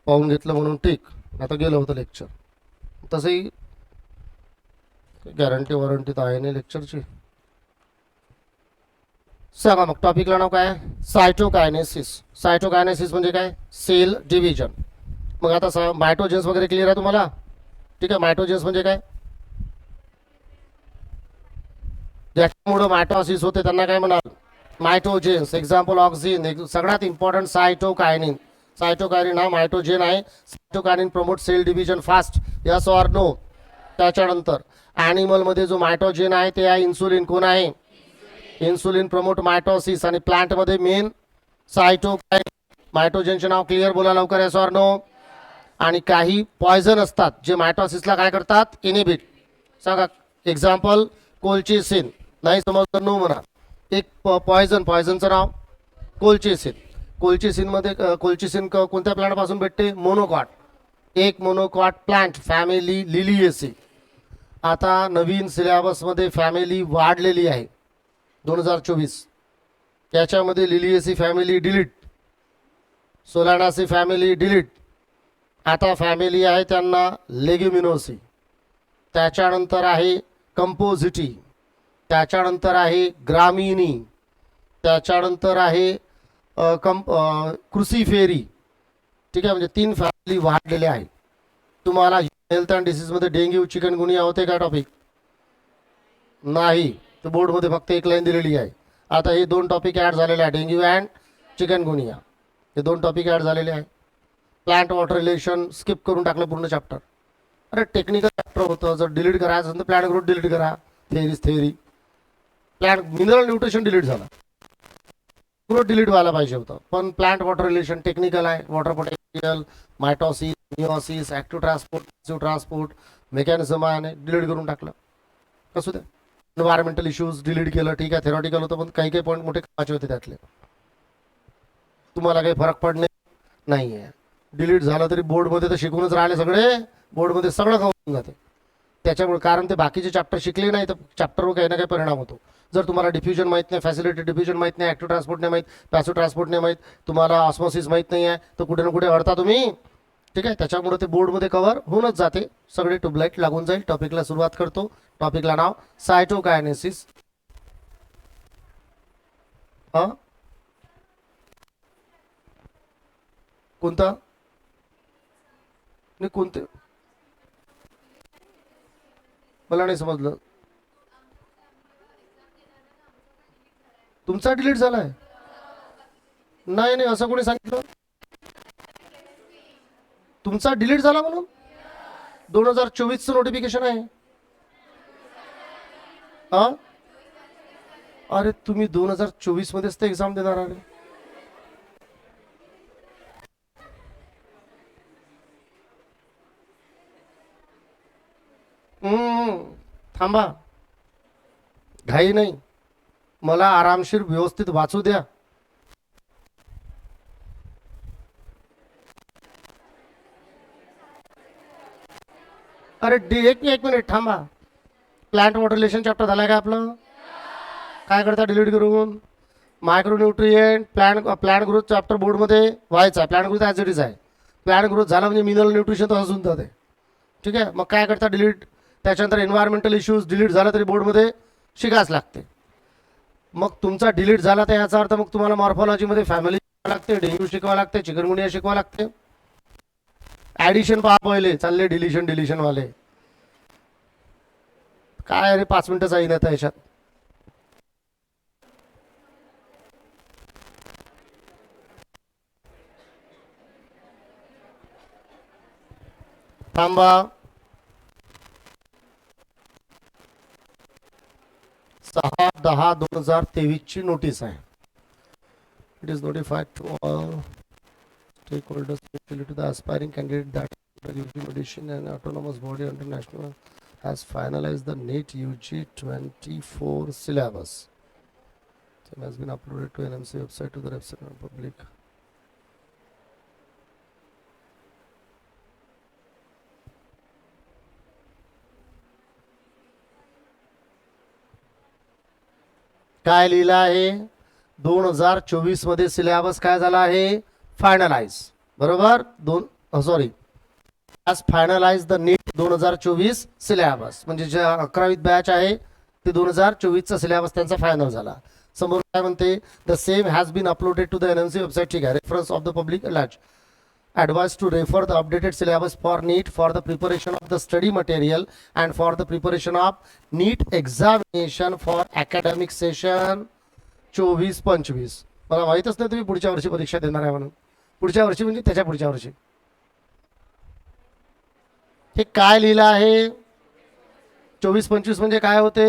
पाहून घेतलं म्हणून ठीक, आता गेलं होतं लेक्चर. तसंही गॅरंटी वॉरंटी तर आहे नाही लेक्चरची. सांगा मग टॉपिकला नाव काय? सायटोकायनेसिस. सायटोकायनेसिस म्हणजे काय? Cell division. मग आता मायटोजेन्स वगैरे क्लिअर आहे तुम्हाला? ठीक आहे. मायटोजेन्स म्हणजे काय? ज्याच्यामुळं मायटोसिस होते त्यांना काय म्हणाल? मायटोजेन्स. Example auxin. सगळ्यात इम्पॉर्टंट सायटोकायनिन. सायटोकायनिन हा मायटोजेन आहे. Cytokinin promote cell division fast. Yes or no? त्याच्यानंतर ॲनिमलमध्ये जो मायटोजेन आहे ते आहे इन्सुलिन. कोण आहे? Insulin promote mitosis. आणि प्लांटमध्ये मेन सायटोकायनिन. मायटोजेनचे नाव क्लिअर बोला लवकर. Yes or no? आणि काही पॉयझन असतात जे मायटोसिसला काय करतात? इनिबिट. सांगा एक्झाम्पल. कोलचिसिन. नाही समजलं नो म्हणा. एक पॉयझनचं नाव कोलचिसिन. कोलचिसिन कोणत्या प्लांटपासून भेटते? मोनोकॉट. एक मोनोकॉट प्लांट फॅमिली लिलिएसी. आता नवीन सिलेबसमध्ये फॅमिली वाढलेली आहे 2024. त्याच्यामध्ये Liliaceae family delete, Solanaceae family delete. आता फॅमिली आहे त्यांना लेग्युमिनोसी. त्याच्यानंतर आहे कंपोझिटी. त्याच्यानंतर आहे ग्रामिनी. त्याच्यानंतर आहे क्रुसिफेरी. ठीक आहे. म्हणजे 3 फॅमिली वाढलेल्या आहे. तुम्हाला हेल्थ अँड डिसीजमध्ये डेंग्यू चिकनगुनिया होते का टॉपिक? नाही. तर बोर्डमध्ये फक्त एक लाईन दिलेली आहे. आता हे 2 टॉपिक ॲड झालेले आहे, डेंग्यू अँड चिकनगुनिया. हे 2 टॉपिक ॲड झालेले आहे. प्लांट वॉटर रिलेशन स्किप करून टाकलं पूर्ण चॅप्टर. अरे टेक्निकल चॅप्टर होतं. जर डिलीट करायचं असेल तर प्लांट ग्रोथ डिलीट करा. Theory. Plant mineral nutrition delete झाला. ग्रोथ डिलीट व्हायला पाहिजे होतं. पण प्लांट वॉटर रिलेशन टेक्निकल आहे. Water potential, mitosis, meiosis, active transport, passive transport, mechanism आहे, डिलीट करून टाकलं. कसं ते एन्व्हायरमेंटल इश्यूज डिलीट केलं. ठीक आहे. थेरॉटिकल होतं पण काही पॉईंट मोठे कामाचे होते त्यातले. तुम्हाला काही फरक पडणे नाही आहे. डिलीट झालं तरी बोर्डमध्ये तर शिकूनच राहिले सगळे. बोर्डमध्ये सगळं खाऊन जाते. त्याच्यामुळे कारण ते बाकीचे चॅप्टर शिकले नाही तर चॅप्टरवर काही ना काही परिणाम होतो. जर तुम्हाला डिफ्युजन माहीत नाही, फॅसिलिटी डिफ्युजन माहीत नाही, ॲक्टिव्ह ट्रान्सपोर्ट नाही माहीत, पॅसिव्ह ट्रान्सपोर्ट नाही माहीत, तुम्हाला ऑस्मोसिस माहीत नाही आहे, तर कुठे ना कुठे अडता तुम्ही. ठीक आहे. त्याच्यामुळे ते बोर्डमध्ये कव्हर होऊनच जाते. सगळे ट्यूबलाईट लागून जाईल. टॉपिकला सुरुवात करतो. टॉपिकला नाव सायटोकायनेसिस. कोणता? नाही कोणते? मला नाही समजलं. तुमचा डिलीट झालाय? नाही नाही असं कोणी सांगितलं? तुमचा डिलीट झाला म्हणून? 2024चं नोटिफिकेशन आहे. हा? अरे तुम्ही 2024 मध्येच तर एक्झाम देणार आहे. थांबा. घाई नाही. मला आरामशीर व्यवस्थित वाचू द्या. अरे एक मिनिट थांबा. प्लांट वॉटर रिलेशन चॅप्टर झालाय का आपलं? काय करता डिलीट करून? मायक्रोन्यूट्रिएंट प्लांट ग्रोथ चॅप्टर बोर्डमध्ये व्हायचा आहे. Plant growth as it is आहे. प्लांट ग्रोथ झाला म्हणजे मिनरल न्यूट्रिशन तसंच होऊन जाते. ठीक आहे. मग काय करता डिलीट. त्याच्यानंतर एन्व्हायरमेंटल इश्यूज डिलीट झाला तरी बोर्डमध्ये शिकायच लागते. मग तुमचा डिलीट झाला तर याचा अर्थ मग तुम्हाला मॉर्फॉलॉजीमध्ये फॅमिली शिकवावं लागते, डेंग्यू शिकवावं लागते, चिकनगुनिया शिकवावं लागते. ॲडिशन पहा पहिले. चालले डिलिशन वाले. काय अरे 5 मिनिटं जाईन आता याच्यात. थांबा. 6/10/2023 ची नोटीस आहे. It is notified to all stakeholders, especially to the aspiring candidate, that the UG Mediation and Autonomous Body International has finalized the NEET UG 24 syllabus. It has been uploaded to NMC website to the website of public. काय लिहिलं आहे? 2024 मध्ये syllabus काय झाला आहे? Finalise. बरोबर. Sorry, has finalise the NEET 2024 syllabus. म्हणजे जे 11वीत बॅच आहे ते 2024चा सिलेबस त्यांचा फायनल झाला. समोर काय म्हणते, the same has been uploaded to the NMC website. ठीक आहे, reference of the public latch advised to refer the updated syllabus for NEET for the preparation of the study material and for the preparation of NEET examination for academic session 24-25. मला माहीतच नाही तुम्ही पुढच्या वर्षी परीक्षा देणार आहे म्हणून. पुढच्या वर्षी म्हणजे त्याच्या पुढच्या वर्षी. हे काय लिहिलं आहे? 24-25 म्हणजे काय होते?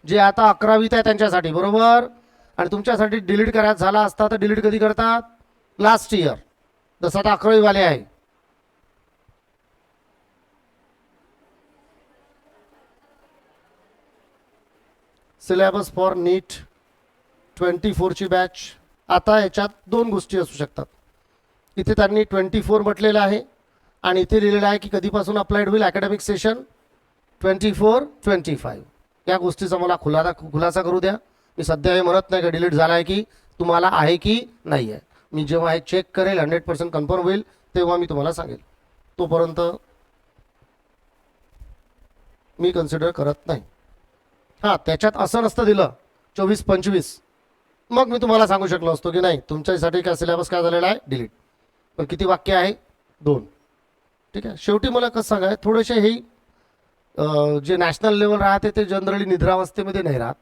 जे आता 11वीत आहे त्यांच्यासाठी, बरोबर. आणि तुमच्यासाठी डिलीट करायचा झाला असता तर डिलीट कधी करतात? Last year. जसं आता 11वी वाले आहे. सिलेबस फॉर नीट 24ची बॅच. आता याच्यात दोन गोष्टी असू शकतात. इथे त्यांनी 24 म्हटलेलं आहे आणि इथे लिहिलेलं आहे की कधीपासून अप्लाइड होईल अकॅडमिक सेशन 24-25. या गोष्टीचा मला खुलासा करू द्या. मी सध्या हे म्हणत नाही का डिलीट झाला आहे की तुम्हाला आहे की नाही आहे. मी जेव्हा हे चेक करेल 100% कन्फर्म होईल तेव्हा मी तुम्हाला सांगेल. तोपर्यंत मी कन्सिडर करत नाही. हां, त्याच्यात असं नसतं दिलं 24-25, मग मी तुम्हाला सांगू शकलो असतो की नाही तुमच्यासाठी काय सिलेबस काय झालेला आहे डिलीट. पण किती वाक्य आहे? 2. ठीक आहे. शेवटी मला कसं सांगाय, थोडेसे हे जे नॅशनल लेवल राहते ते जनरली निद्रावस्थेमध्ये नाही राहत.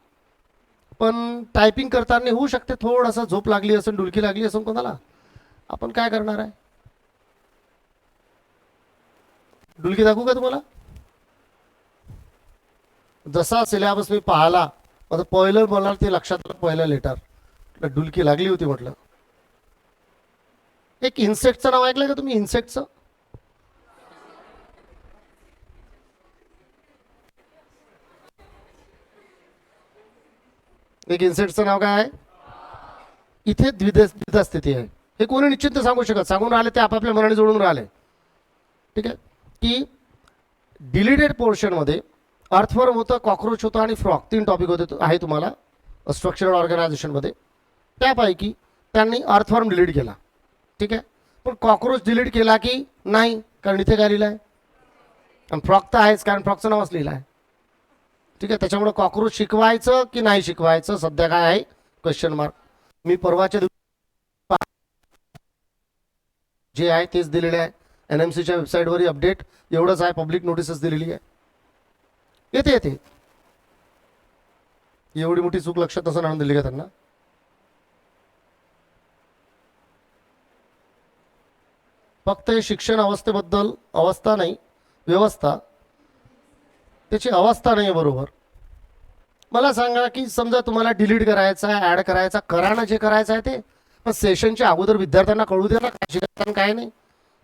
पण टायपिंग करताना होऊ शकते थोडासा झोप लागली असेल, डुलकी लागली असेल कोणाला. आपण काय करणार आहे? डुलकी दाखवू का तुम्हाला? जसा सिलेबस मी पाहिला, आता पहिलं मला ते लक्षात आलं, पहिलं लेटर डुलकी लागली होती म्हटलं. एक इन्सेक्टचं नाव ऐकलं का तुम्ही? इन्सेक्टचं एक इन्सेक्टचं नाव काय आहे? इथे द्विधा स्थिती आहे. हे कोणी निश्चित सांगू शकत. सांगून राहिले ते आपापल्या मनाने जोडून राहिले. ठीक आहे. की डिलीटेड पोर्शनमध्ये अर्थवर्म होतं, कॉक्रोच होतं आणि फ्रॉक 3 टॉपिक होते आहे तुम्हाला स्ट्रक्चरल ऑर्गनायझेशनमध्ये. त्यापैकी त्यांनी अर्थवर्म डिलीट केला. ठीक आहे. पण कॉक्रोच डिलीट केला की नाही? कारण इथे काय लिहिलं आहे? आणि फ्रॉक तर आहेच, कारण फ्रॉकचं नावच लिहिलं आहे. ठीक आहे. त्याच्यामुळे कॉक्रोच शिकवायचं की नाही शिकवायचं सध्या काय आहे? Question mark. मी परवाच्या दिवशी जे आहे तेच दिलेले आहे. NMCच्या वेबसाईटवरही अपडेट एवढंच आहे. पब्लिक नोटीसच दिलेली आहे. येते एवढी मोठी चूक लक्षात नसून आणून दिली का त्यांना? फक्त हे शिक्षण अवस्थेबद्दल, अवस्था नाही व्यवस्था, त्याची अवस्था नाही बरोबर. मला सांगा की समजा तुम्हाला डिलीट करायचा आहे, ॲड करायचा, करा ना जे करायचं आहे ते. पण सेशनच्या अगोदर विद्यार्थ्यांना कळू द्या ना काय शिकायचं काय नाही.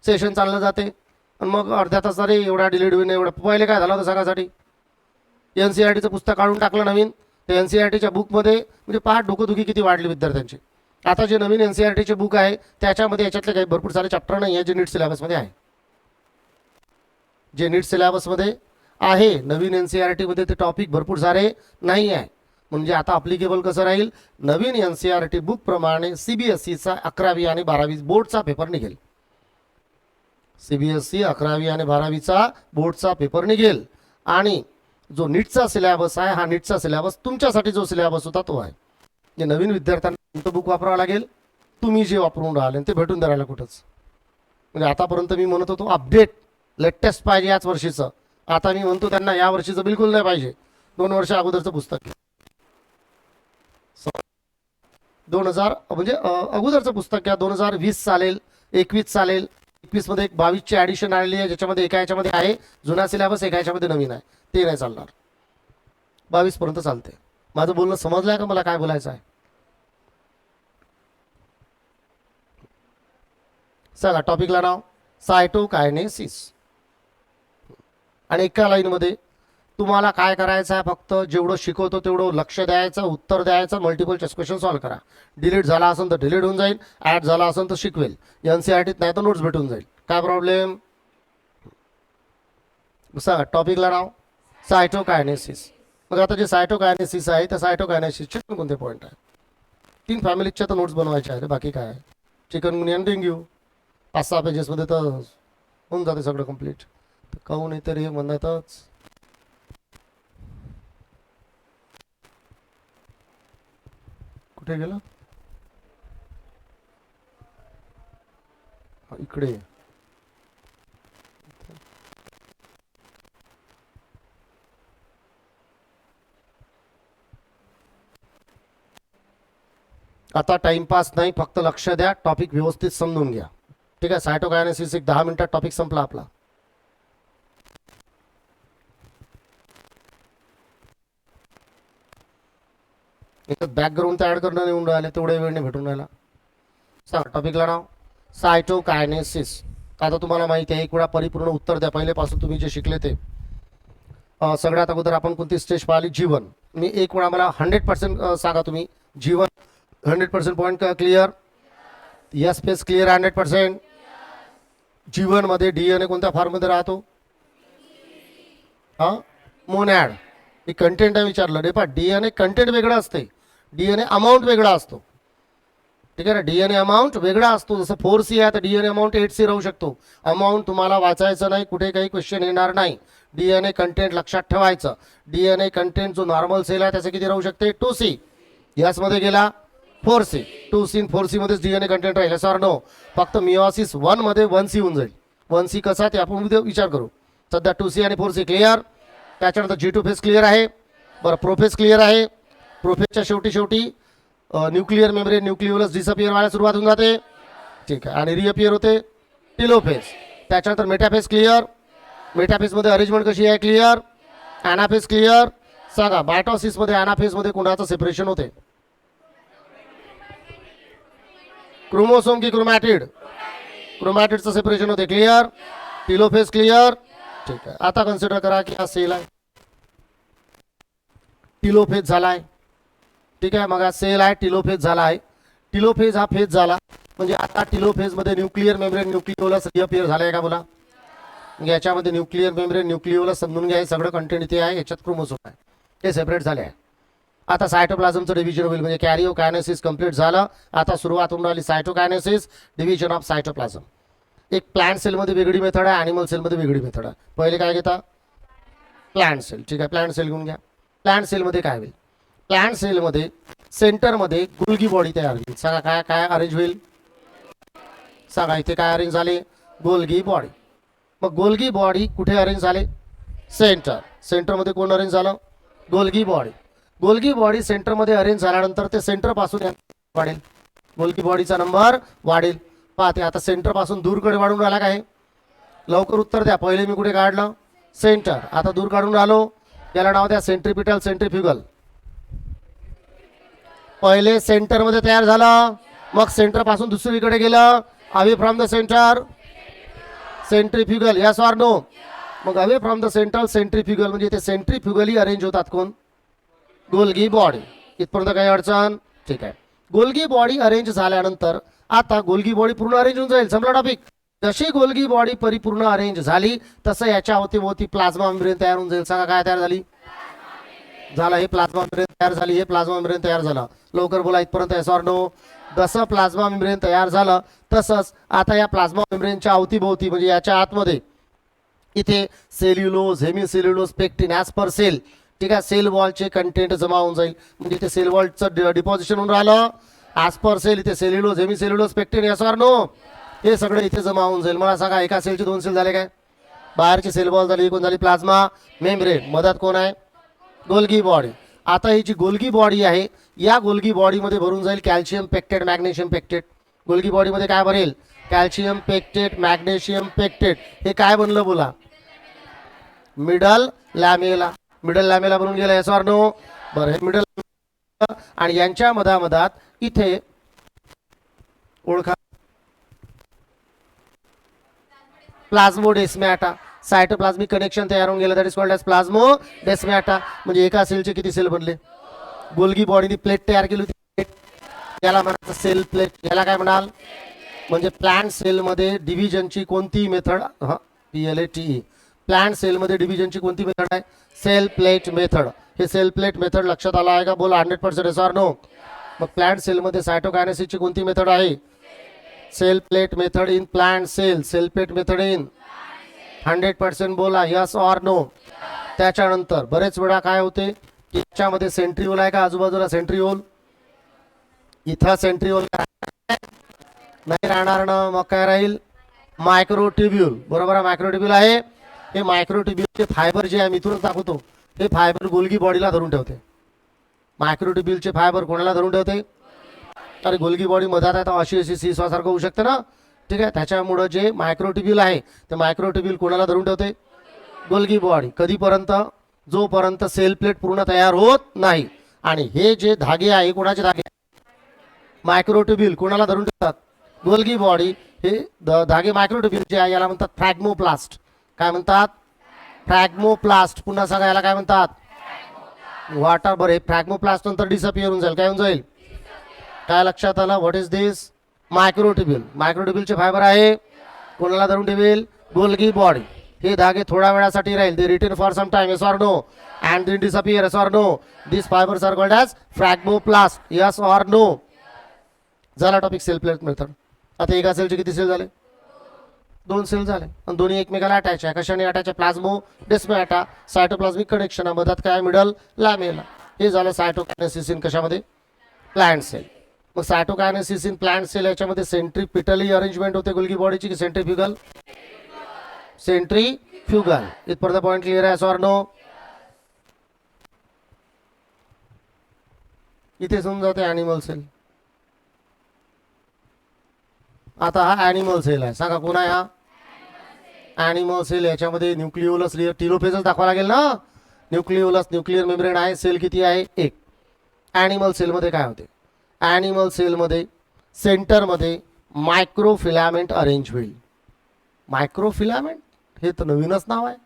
सेशन चाललं जाते आणि मग अर्ध्या तासाने एवढा डिलीट होईल एवढं. पहिले काय झालं होतं सांगासाठी? NCERTचं पुस्तक काढून टाकलं नवीन. ते NCERTच्या बुकमध्ये म्हणजे पाठ डोकंदुखी किती वाढली विद्यार्थ्यांची. आता जे नवीन NCERTचे बुक आहे त्याच्यामध्ये याच्यातले काही भरपूर सारे चॅप्टर नाही आहे जे नीट सिलेबसमध्ये आहे. जे नीट सिलेबसमध्ये आहे नवीन NCERTमध्ये ते टॉपिक भरपूर सारे नाही आहे. म्हणजे आता अप्लिकेबल कसं राहील? नवीन NCERT बुक प्रमाणे CBSEचा 11वी आणि 12वी बोर्डचा पेपर निघेल. CBSE 11वी आणि 12वीचा बोर्डचा पेपर निघेल. आणि जो नीटचा सिलेबस आहे हा नीटचा सिलेबस तुमच्यासाठी जो सिलेबस होता तो आहे. जे नवीन विद्यार्थ्यांना कोणतं बुक वापरावं लागेल? तुम्ही जे वापरून राहिले ते भेटून द्यायला कुठंच. म्हणजे आतापर्यंत मी म्हणत होतो अपडेट लेटेस्ट पाहिजे याच वर्षीचं. आता मी म्हणतो त्यांना या वर्षीचं बिलकुल नाही पाहिजे. 2 वर्ष अगोदरचं पुस्तक 2000 म्हणजे अगोदरचं पुस्तक घ्या. 2020 चालेल, 21 चालेल. 21 मध्ये 22ची ॲडिशन आलेली आहे ज्याच्यामध्ये एका याच्यामध्ये आहे जुना सिलेबस, एका याच्यामध्ये नवीन आहे. ते नाही चालणार. 22 पर्यंत चालते. माझं बोलणं समजलंय का? मला काय बोलायचं आहे सांगा. टॉपिकला नाव सायटोकायनेसिस. आणि एका लाईनमध्ये तुम्हाला काय करायचं आहे? फक्त जेवढं शिकवतो तेवढं लक्ष द्यायचं, उत्तर द्यायचं, मल्टिपल चॉईस क्वेश्चन सॉल्व्ह करा. डिलीट झाला असेल तर डिलीट होऊन जाईल, ॲड झाला असेल तर शिकवेल. NCERTत नाही तर नोट्स भेटून जाईल. काय प्रॉब्लेम? सांगा. टॉपिकला नाव सायटोकायनेसिस. मग आता जे सायटोकायनेसिस आहे त्या सायटोकायनेसिसचे कोणते पॉईंट आहे? 3 फॅमिलीजच्या तर नोट्स बनवायच्या आहेत. बाकी काय आहे? चिकनगुनिया आणि डेंग्यू. 5-6 पेजेसमध्ये तर होऊन जाते सगळं कम्प्लीट. काहून नाही तर हे म्हणतातच. कुठे गेला? इकडे. आता टाइमपास नाही, फक्त लक्ष द्या, टॉपिक व्यवस्थित समजून घ्या. ठीक आहे. सायटोकायनेसिस एक 10 मिनिटात टॉपिक संपला आपला. एक बॅकग्राऊंड ऍड करणं येऊन राहिले, तेवढ्या वेळ नाही भेटून राहिला. सांग टॉपिकला नाव सायटोकायनेसिस. आता तुम्हाला माहिती आहे, एक वेळा परिपूर्ण उत्तर द्या. पहिलेपासून तुम्ही जे शिकले ते. सगळ्यात अगोदर आपण कोणती स्टेज पाहिली? जीवन. मी एक वेळा मला 100% सांगा तुम्ही. जीवन 100% पॉईंट क्लिअर? यस पेस क्लिअर 100%. जीवन मध्ये डीएनए कोणत्या फॉर्ममध्ये राहतो? हा, मोनॅड. हे कंटेंट आहे विचारलं रे. पा डीएनए कंटेंट वेगळं असते, डीएनए अमाऊंट वेगळा असतो. ठीक आहे ना. डीएनए अमाऊंट वेगळा असतो. जसं 4C आहे तर डीएनए अमाऊंट 8C राहू शकतो. अमाऊंट तुम्हाला वाचायचं नाही, कुठे काही क्वेश्चन येणार नाही. डीएनए कंटेंट लक्षात ठेवायचं. डीएनए कंटेंट जो नॉर्मल सेल आहे त्याचं किती राहू शकते? 2C. यासमध्ये गेला 4C. 2C आणि 4C मध्येच डीएनए कंटेंट राहील. Sir no. फक्त मिओसिस 1 मध्ये 1C होऊन जाईल. 1C कसा ते आपण उद्या विचार करू. सध्या 2C आणि 4C क्लिअर. त्याच्यानंतर G2 फेस क्लिअर आहे. बरं, प्रोफेस क्लिअर आहे. प्रोफेसच्या शेवटी न्यूक्लिअर मेम्ब्रेन न्यूक्लिओलस डिसअपिअर व्हायला सुरुवात होऊन जाते. ठीक आहे. आणि रिअपिअर होते टिलोफेस. त्याच्यानंतर मेटाफेस क्लिअर. मेटाफेसमध्ये अरेंजमेंट कशी आहे? क्लिअर. ॲनाफेस क्लिअर. सांगा मायटॉसिसमध्ये ॲनाफेसमध्ये कोणाचं सेपरेशन होते? क्रोमोसोम की क्रोमॅटिड? क्रोमॅटिडचं सेपरेशन होते. क्लिअर. टिलोफेस क्लिअर. ठीक आहे. आता कन्सिडर करा की हा सेल आहे, टिलोफेज झालाय. ठीक आहे. मग हा सेल आहे, टिलोफेज झाला आहे. टिलोफेज हा फेज झाला म्हणजे आता टिलोफेज मध्ये न्यूक्लिअर मेम्ब्रेन न्यूक्लिओलस रिअपिअर झालाय का बोला? याच्यामध्ये न्यूक्लिअर मेम्ब्रेन न्यूक्लिओलस समजून घ्या. हे सगळं कंटेंट इथे आहे. याच्यात क्रोमोसोम आहे, हे सेपरेट झाले आहे. आता सायटोप्लाझमचं डिव्हिजन होईल म्हणजे कॅरिओकायनेसिस कंप्लीट झालं. आता सुरुवात होऊन राहिली सायटोकायनेसिस, डिव्हिजन ऑफ सायटोप्लाझम. एक प्लांट सेलमध्ये वेगळी मेथड आहे, ॲनिमल सेलमध्ये वेगळी मेथड आहे. पहिले काय घेता? Plant cell. ठीक आहे. प्लांट सेल घेऊन घ्या. प्लांट सेलमध्ये काय होईल? प्लांट सेलमध्ये सेंटरमध्ये गोल्गी बॉडी तयार होईल. सांगा काय काय अरेंज होईल? सांगा इथे काय अरेंज झाले? Golgi body. मग गोल्गी बॉडी कुठे अरेंज झाले? सेंटर. सेंटरमध्ये कोण अरेंज झालं? Golgi body. गोल्गी बॉडी सेंटरमध्ये अरेंज झाल्यानंतर ते सेंटरपासून वाढेल. गोल्गी बॉडीचा नंबर वाढेल. पाहते आता सेंटरपासून दूरकडे वाढून राहिला काय? लवकर उत्तर द्या. पहिले मी कुठे काढलं? सेंटर. आता दूर काढून राहिलो. याला नाव द्या सेंट्रिपिटल सेंट्रिफ्युगल. पहिले सेंटरमध्ये तयार झालं, मग सेंटरपासून दुसरीकडे गेलं. Away from the centre centrifugal. Yes or no? मग away from the centre centrifugal म्हणजे ते सेंट्रिफ्युगली अरेंज होतात. कोण? Golgi body. इथपर्यंत काही अडचण? ठीक आहे. गोल्गी बॉडी अरेंज झाल्यानंतर आता गोल्गी बॉडी पूर्ण अरेंज होऊन जाईल. संपला टॉपिक. जशी गोल्गी बॉडी परिपूर्ण अरेंज झाली तसं याच्या अवतीभोवती प्लाझ्मा मेम्ब्रेन तयार होऊन जाईल. सांगा काय तयार झाली? झाला. हे प्लाझ्मा मेम्ब्रेन तयार झाली. हे प्लाझ्मा मेम्ब्रेन तयार झालं. लवकर बोला इथपर्यंत. Yes or no? जसं प्लाझ्मा मेम्ब्रेन तयार झालं तसंच आता या प्लाझ्मा मेम्ब्रेनच्या अवतीभोवती म्हणजे याच्या आतमध्ये इथे cellulose hemicellulose pectin as per cell. ठीक आहे. सेल वॉलचे कंटेंट जमा होऊन जाईल म्हणजे इथे सेल वॉलचं डिपॉझिशन होऊन राहिलं ॲज पर सेल. इथे cellulose hemicellulose pectin. Yes or no? हे सगळं इथे जमा होऊन जाईल. मला सांगा एका सेलचे 2 सेल झाले काय? बाहेरची सेल वॉल झाली. कोण झाली? Plasma membrane. मधात कोण आहे? Golgi body. आता ही जी गोल्गी बॉडी आहे या गोल्गी बॉडीमध्ये भरून जाईल calcium pectate magnesium pectate. Golgi बॉडीमध्ये काय भरेल? Calcium pectate magnesium pectate. हे काय बनलं बोला? मिडल लॅमेला. मिडल लॅमेला बनून गेला. Yes or no? बरं. हे मिडल आणि यांच्या मधामधात इथे ओळखा प्लाझ्मोडेस्मॅटा. सायटोप्लाझ्मिक कनेक्शन तयार होऊन गेलं. That is called as plasmodesmata. म्हणजे एका सेलचे किती सेल बनले? गोल्गी बॉडीने प्लेट तयार केली होती. प्लेट याला म्हणायचं सेल प्लेट. याला काय म्हणाल? म्हणजे प्लांट सेलमध्ये डिव्हिजनची कोणती मेथड? हां, PLATE. प्लांट सेलमध्ये डिव्हिजनची कोणती मेथड आहे? Cell plate method. हे सेल प्लेट मेथड लक्षात आला आहे का? बोला 100%. Yes or no? मग प्लांट सेलमध्ये सायटोकायनेसिसची कोणती मेथड आहे? Cell plate method in plant cell, cell plate method in 100% बोला यस ऑर नो. त्याच्यानंतर बरेच वेळा काय होते की याच्यामध्ये सेंट्रिओल आहे का आजूबाजूला सेंट्रिओल, इथं सेंट्रिओल नाही राहणार ना, मग काय राहील मायक्रोट्युब्यूल. बरोबर आहे, मायक्रोट्युब्यूल आहे. हे मायक्रोट्युब्यूलचे फायबर जे आहे मी इथूनच दाखवतो, हे फायबर गोल्गी बॉडीला धरून ठेवते. मायक्रोट्युब्यूलचे फायबर कोणाला धरून ठेवते, तर गोल्गी बॉडी मधात आहे तर अशी अशी सीसॉसारखं होऊ शकते ना, ठीक आहे. त्याच्यामुळं जे मायक्रोट्युब्यूल आहे ते मायक्रोट्युब्यूल कोणाला धरून ठेवते, गोल्गी बॉडी. कधीपर्यंत, जोपर्यंत सेल प्लेट पूर्ण तयार होत नाही. आणि हे जे धागे आहे कोणाचे धागे, मायक्रोट्युब्यूल कोणाला धरून ठेवतात, गोल्गी बॉडी. हे धागे मायक्रोट्युब्यूल जे आहे याला म्हणतात फ्रॅग्मोप्लास्ट. काय म्हणतात, फ्रॅग्मोप्लास्ट. पुन्हा सांगा याला काय म्हणतात, वॉटर. बरे फ्रॅग्मोप्लास्ट नंतर डिसअपिअर होऊन जाईल, काय होऊन जाईल, काय लक्षात आलं. What is this, microtubule. मायक्रोट्युब्यूलचे फायबर आहे कोणाला धरून ठेवेल, गोल्गी बॉडी. हे धागे थोड्या वेळासाठी राहील, they retain for some time, yes or no, and they disappear, yes or no. This fibres are called as phragmoplast, yes or no. झाला टॉपिक सेल प्लेट मेथड. आता एका सेलचे किती सेल झाले, 2 सेल झाले आणि दोन्ही एकमेकाला अटॅच आहे. कशाने अटॅच आहे, प्लाझ्मो डेस्माटा, सायटोप्लाझ्मिक कनेक्शन आहे. मधात काय मिडल लॅमेला. हे झालं सायटोकायनेसिस इन कशामध्ये, प्लांट सेल. मग सायटोकायनेसिस इन प्लांट सेल याच्यामध्ये सेंट्रीपिटली अरेंजमेंट होते गोल्गी बॉडीची की सेंट्रीफ्युगल, सेंट्रीफ्युगल. इथपर्यंत पॉईंट क्लिअर आहे, सॉर नो. इथे समजावते ॲनिमल सेल. आता हा ॲनिमल सेल आहे, सांगा कोण आहे हा, ॲनिमल सेल. याच्यामध्ये न्यूक्लिओलस टिलोफेजच दाखवा लागेल ना. न्यूक्लिओलस न्यूक्लिअर मेम्ब्रेन आहे, सेल किती आहे, 1. ॲनिमल सेलमध्ये काय होते, ॲनिमल सेलमध्ये सेंटरमध्ये मायक्रोफिलामेंट अरेंज होईल. मायक्रोफिलामेंट हे तर नवीनच नाव आहे.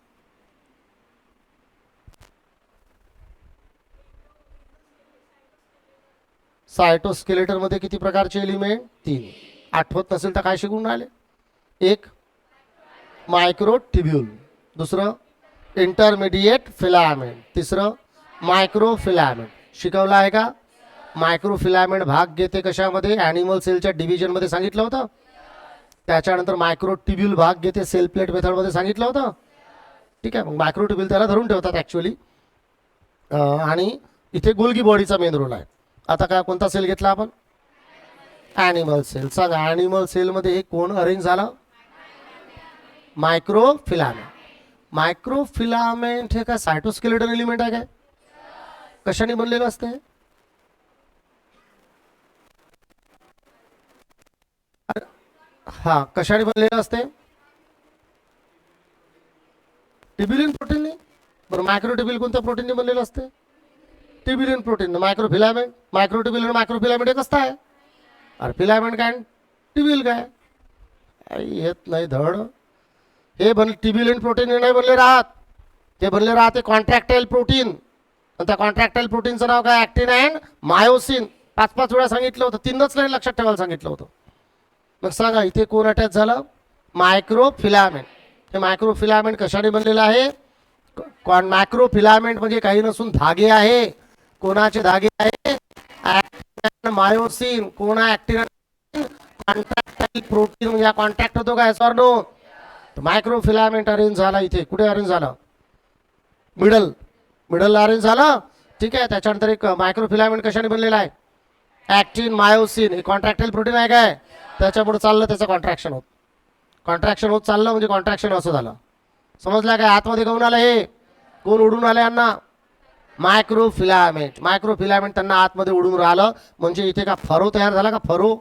सायटोस्केलेटनमध्ये किती प्रकारचे एलिमेंट, 3. आठवत नसेल तर काय शिकून राहिले, एक मायक्रोट्युब्यूल, दुसरं इंटरमिडिएट फिलामेंट, तिसरं मायक्रोफिलामेंट. शिकवलं आहे का. मायक्रोफिलामेंट भाग घेते कशामध्ये, ॲनिमल सेलच्या डिव्हिजनमध्ये सांगितलं होतं. त्याच्यानंतर मायक्रोट्युब्यूल भाग घेते सेल प्लेट मेथडमध्ये सांगितलं होतं, ठीक आहे. मग मायक्रोट्युब्यूल त्याला धरून ठेवतात ॲक्च्युली. आणि इथे गोल्गी बॉडीचा मेन रोल आहे. आता काय कोणता सेल घेतला आपण, ॲनिमल सेल. सांगा ॲनिमल सेलमध्ये हे कोण अरेंज झालं, मायक्रोफिलामेंट. मायक्रोफिलामेंट हे काय सायटोस्केलेटन एलिमेंट आहे काय, कशाने बनलेलं असते, हा कशाने बनलेलं असते, ट्युब्युलिन प्रोटीनने. बरं मायक्रोट्युब्यूल कोणत्या प्रोटीनने बनलेलं असते, ट्युब्युलिन प्रोटीन. मायक्रोफिलामेंट, मायक्रोट्युब्यूल आणि मायक्रोफिलामेंट एकच आहे. अरे फिलामेंट काय ट्युब्यूल काय येत नाही धड. हे बन ट्युब्युलिन प्रोटीन नाही बनले राहत, ते बनले राहते कॉन्ट्रॅक्टाईल प्रोटीन. आणि त्या कॉन्ट्रॅक्टाईल प्रोटीनचं नाव काय, ॲक्टिन अँड मायोसिन. 5-5 वेळा सांगितलं होतं, 3च लाईन लक्षात ठेवायला सांगितलं होतं. मग सांगा इथे कोण अटॅच झालं, मायक्रोफिलामेंट. हे मायक्रोफिलामेंट कशाने बनलेलं आहे, मायक्रोफिलामेंट म्हणजे काही नसून धागे आहे. कोणाचे धागे आहे, मायोसिन. कोण आहे, ॲक्टिन. कॉन्ट्रॅक्टाईल प्रोटीन म्हणजे कॉन्ट्रॅक्ट होतो काय, सॉर नो. मायक्रोफिलामेंट अरेंज झाला इथे, कुठे अरेंज झाला, मिडल अरेंज झालं, ठीक आहे. त्याच्यानंतर एक मायक्रोफिलामेंट कशाने बनलेला आहे, ॲक्टिन मायोसिन. हे कॉन्ट्रॅक्टाईल प्रोटीन आहे काय, त्याच्यापुढे चाललं त्याचं कॉन्ट्रॅक्शन होत चाललं म्हणजे कॉन्ट्रॅक्शन असं झालं. समजलं काय, आतमध्ये कोण आलं, हे कोण उडून आले यांना, मायक्रोफिलामेंट. मायक्रोफिलामेंट त्यांना आतमध्ये उडून राहिलं म्हणजे इथे का फरो तयार झाला का, फरो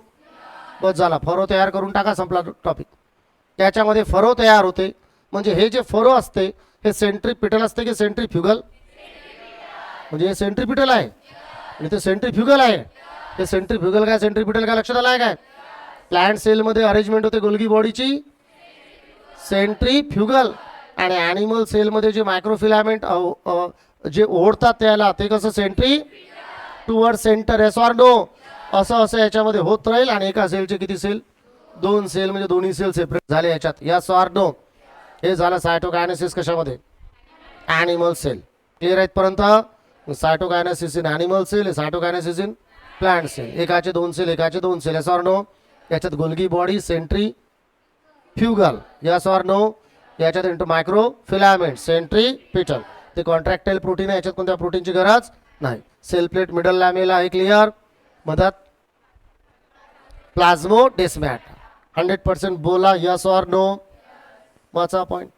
बस झाला. फरो तयार करून टाका, संपला टॉपिक. त्याच्यामध्ये फरो तयार होते म्हणजे हे जे फरो असते हे सेंट्रीपिटल असते की सेंट्रीफ्युगल, म्हणजे हे सेंट्रीपिटल आहे आणि ते सेंट्रीफ्युगल आहे. हे सेंट्रीफ्युगल काय सेंट्रीपिटल काय लक्षात आलं आहे काय. प्लांट सेलमध्ये अरेंजमेंट होते गोल्गी बॉडीची सेंट्रीफ्युगल, आणि ॲनिमल सेलमध्ये जे मायक्रोफिलामेंट जे ओढतात त्याला ते कसं sentry toward centre, yes or no. असं याच्यामध्ये होत राहील. आणि एका सेलचे किती सेल, 2 सेल, म्हणजे दोन्ही सेल सेपरेट झाले याच्यात, यस ऑर नो. हे झालं सायटोकायनेसिस कशामध्ये, ॲनिमल सेल. क्लिअर आहेत पर्यंत. Cytokinesis in animal cell, cytokinesis in plant cell. एकाचे 2 सेल, एकाचे 2 सेल, एस ऑर नो. याच्यात Golgi body, centrifugal, yes or no. याच्यात into microfilament, centripetal. ते कॉन्ट्रॅक्टाईल प्रोटीन आहे, याच्यात कोणत्या प्रोटीनची गरज नाही. सेल प्लेट मिडल लॅमेला आहे क्लिअर. मधात प्लाझ्मोडेस्मॅट. 100% बोला यस ऑर नो. माझा पॉइंट.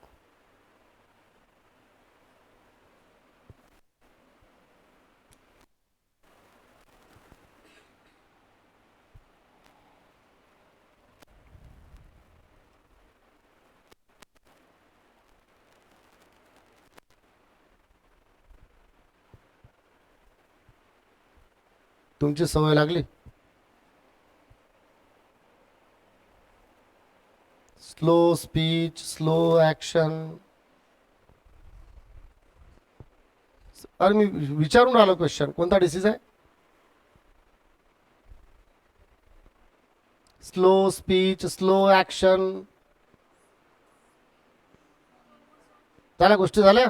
तुमची सवय लागली. Slow speech, slow action. अरे मी विचारून आलो क्वेश्चन, कोणता डिसीज आहे? स्लो स्पीच, स्लो ऍक्शन, झाल्या गोष्टी झाल्या.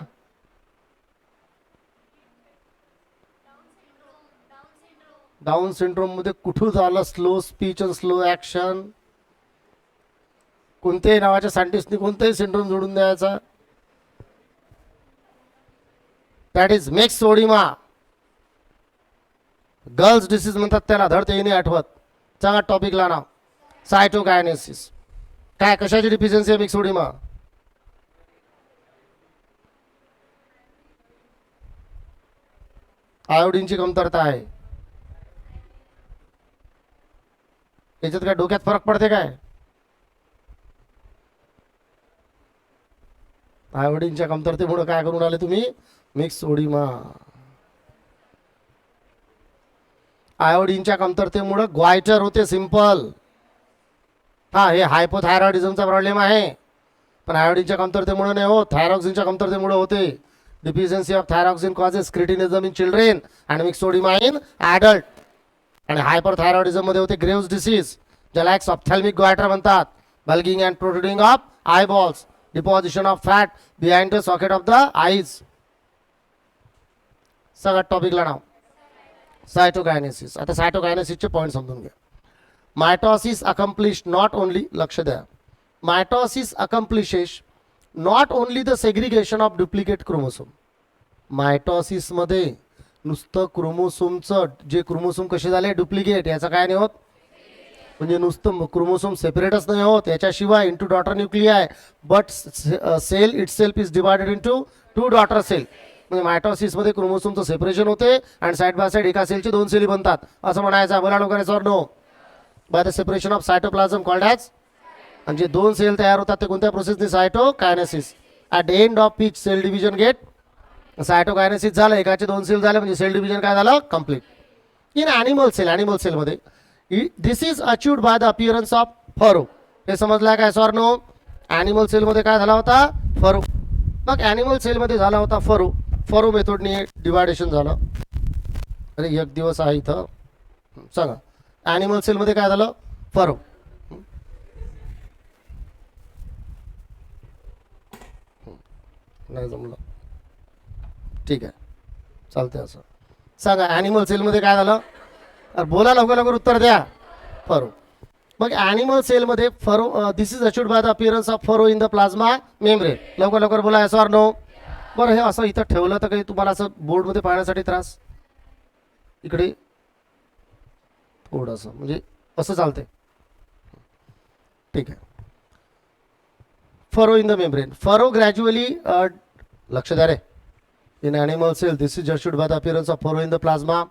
डाऊन सिंड्रोम मध्ये कुठून झालं स्लो स्पीच आणि स्लो ऍक्शन? कोणत्याही नावाच्या सायंटिस्टनी कोणताही सिंड्रोम जोडून द्यायचा. That is myxoedema. Girls disease म्हणतात त्याला, धड तेही नाही आठवत. सांगा टॉपिकला नाव. सायटोकायनेसिस. काय कशाची डिफिशियन्सी आहे मिक्सोडिमा? आयोडीनची कमतरता आहे. याच्यात काय डोक्यात फरक पडते काय? आयोडीनच्या कमतरतेमुळे काय करून आले तुम्ही? मिक्सोडिमा. आयोडीनच्या कमतरतेमुळे ग्वायटर होते, सिंपल. हा, हे हायपोथायरॉइडिझमचा प्रॉब्लेम आहे, पण आयोडीनच्या कमतरतेमुळे नाही होत, थायरॉक्सिनच्या कमतरतेमुळे होते. Deficiency of thyroxine causes cretinism in children आणि मिक्सोडिमा इन ॲडल्ट. आणि हायपरथायरॉइडिझम मध्ये होते ग्रेव्स डिसीज, ज्याला एक ऑप्थॅल्मिक ग्वायटर म्हणतात. Bulging and protruding of eyeballs, deposition of fat behind the socket of the eyes. सगळ्यात टॉपिकला नाव सायटोकायनेसिस. आता सायटोकायनेसिसचे पॉईंट समजून घ्या. मायटॉसिस अकम्प्लिश नॉट ओनली, लक्ष द्या, mitosis accomplishes not only the segregation of duplicate chromosome. मायटॉसिसमध्ये नुसतं क्रोमोसोमचं, जे क्रोमोसोम कसे झाले डुप्लिकेट, याचं काय नाही होत. म्हणजे नुसतं क्रोमोसोम सेपरेटच नाही होत, याच्याशिवाय into daughter nuclei, but cell itself is divided into 2 daughter cell. म्हणजे मायटॉसिसमध्ये क्रोमोसोमचं सेपरेशन होते आणि साईड बाय साईड एका सेलचे 2 सेली बनतात, असं म्हणायचं. बोला लवकर sir. No. By the separation of cytoplasm called as. आणि जे 2 सेल तयार होतात ते कोणत्या प्रोसेसने? Cytokinesis. At the end of each cell division get cytokinesis झालं, एकाचे 2 सेल झाले, म्हणजे सेल डिव्हिजन काय झालं? Complete. In animal cell, animal सेलमध्ये this is achieved by the appearance of furrow. हे समजलं काय सर? नो. ॲनिमल सेलमध्ये काय झाला होता? फरो. मग ॲनिमल सेलमध्ये झाला होता फरो. फरो मेथडने डिवायडेशन झालं. अरे एक दिवस आहे इथं, सांगा. ॲनिमल सेलमध्ये काय झालं? फरो. नाही जमलं, ठीक आहे, चालतंय असं. सांगा ॲनिमल सेलमध्ये काय झालं? अरे बोला लवकर लवकर, उत्तर द्या. फरो. मग ॲनिमल सेलमध्ये furrow, this is achieved by the appearance of furrow in the plasma membrane. लवकर लवकर बोला यस ऑर नो. बरं, हे असं इथं ठेवलं तर काही तुम्हाला असं बोर्डमध्ये पाहण्यासाठी त्रास? इकडे थोडंसं, म्हणजे असं चालतंय, ठीक आहे. Furrow in the membrane. Furrow gradually, लक्ष द्या रे, in animal cell this is achieved by the appearance of furrow in the plasma.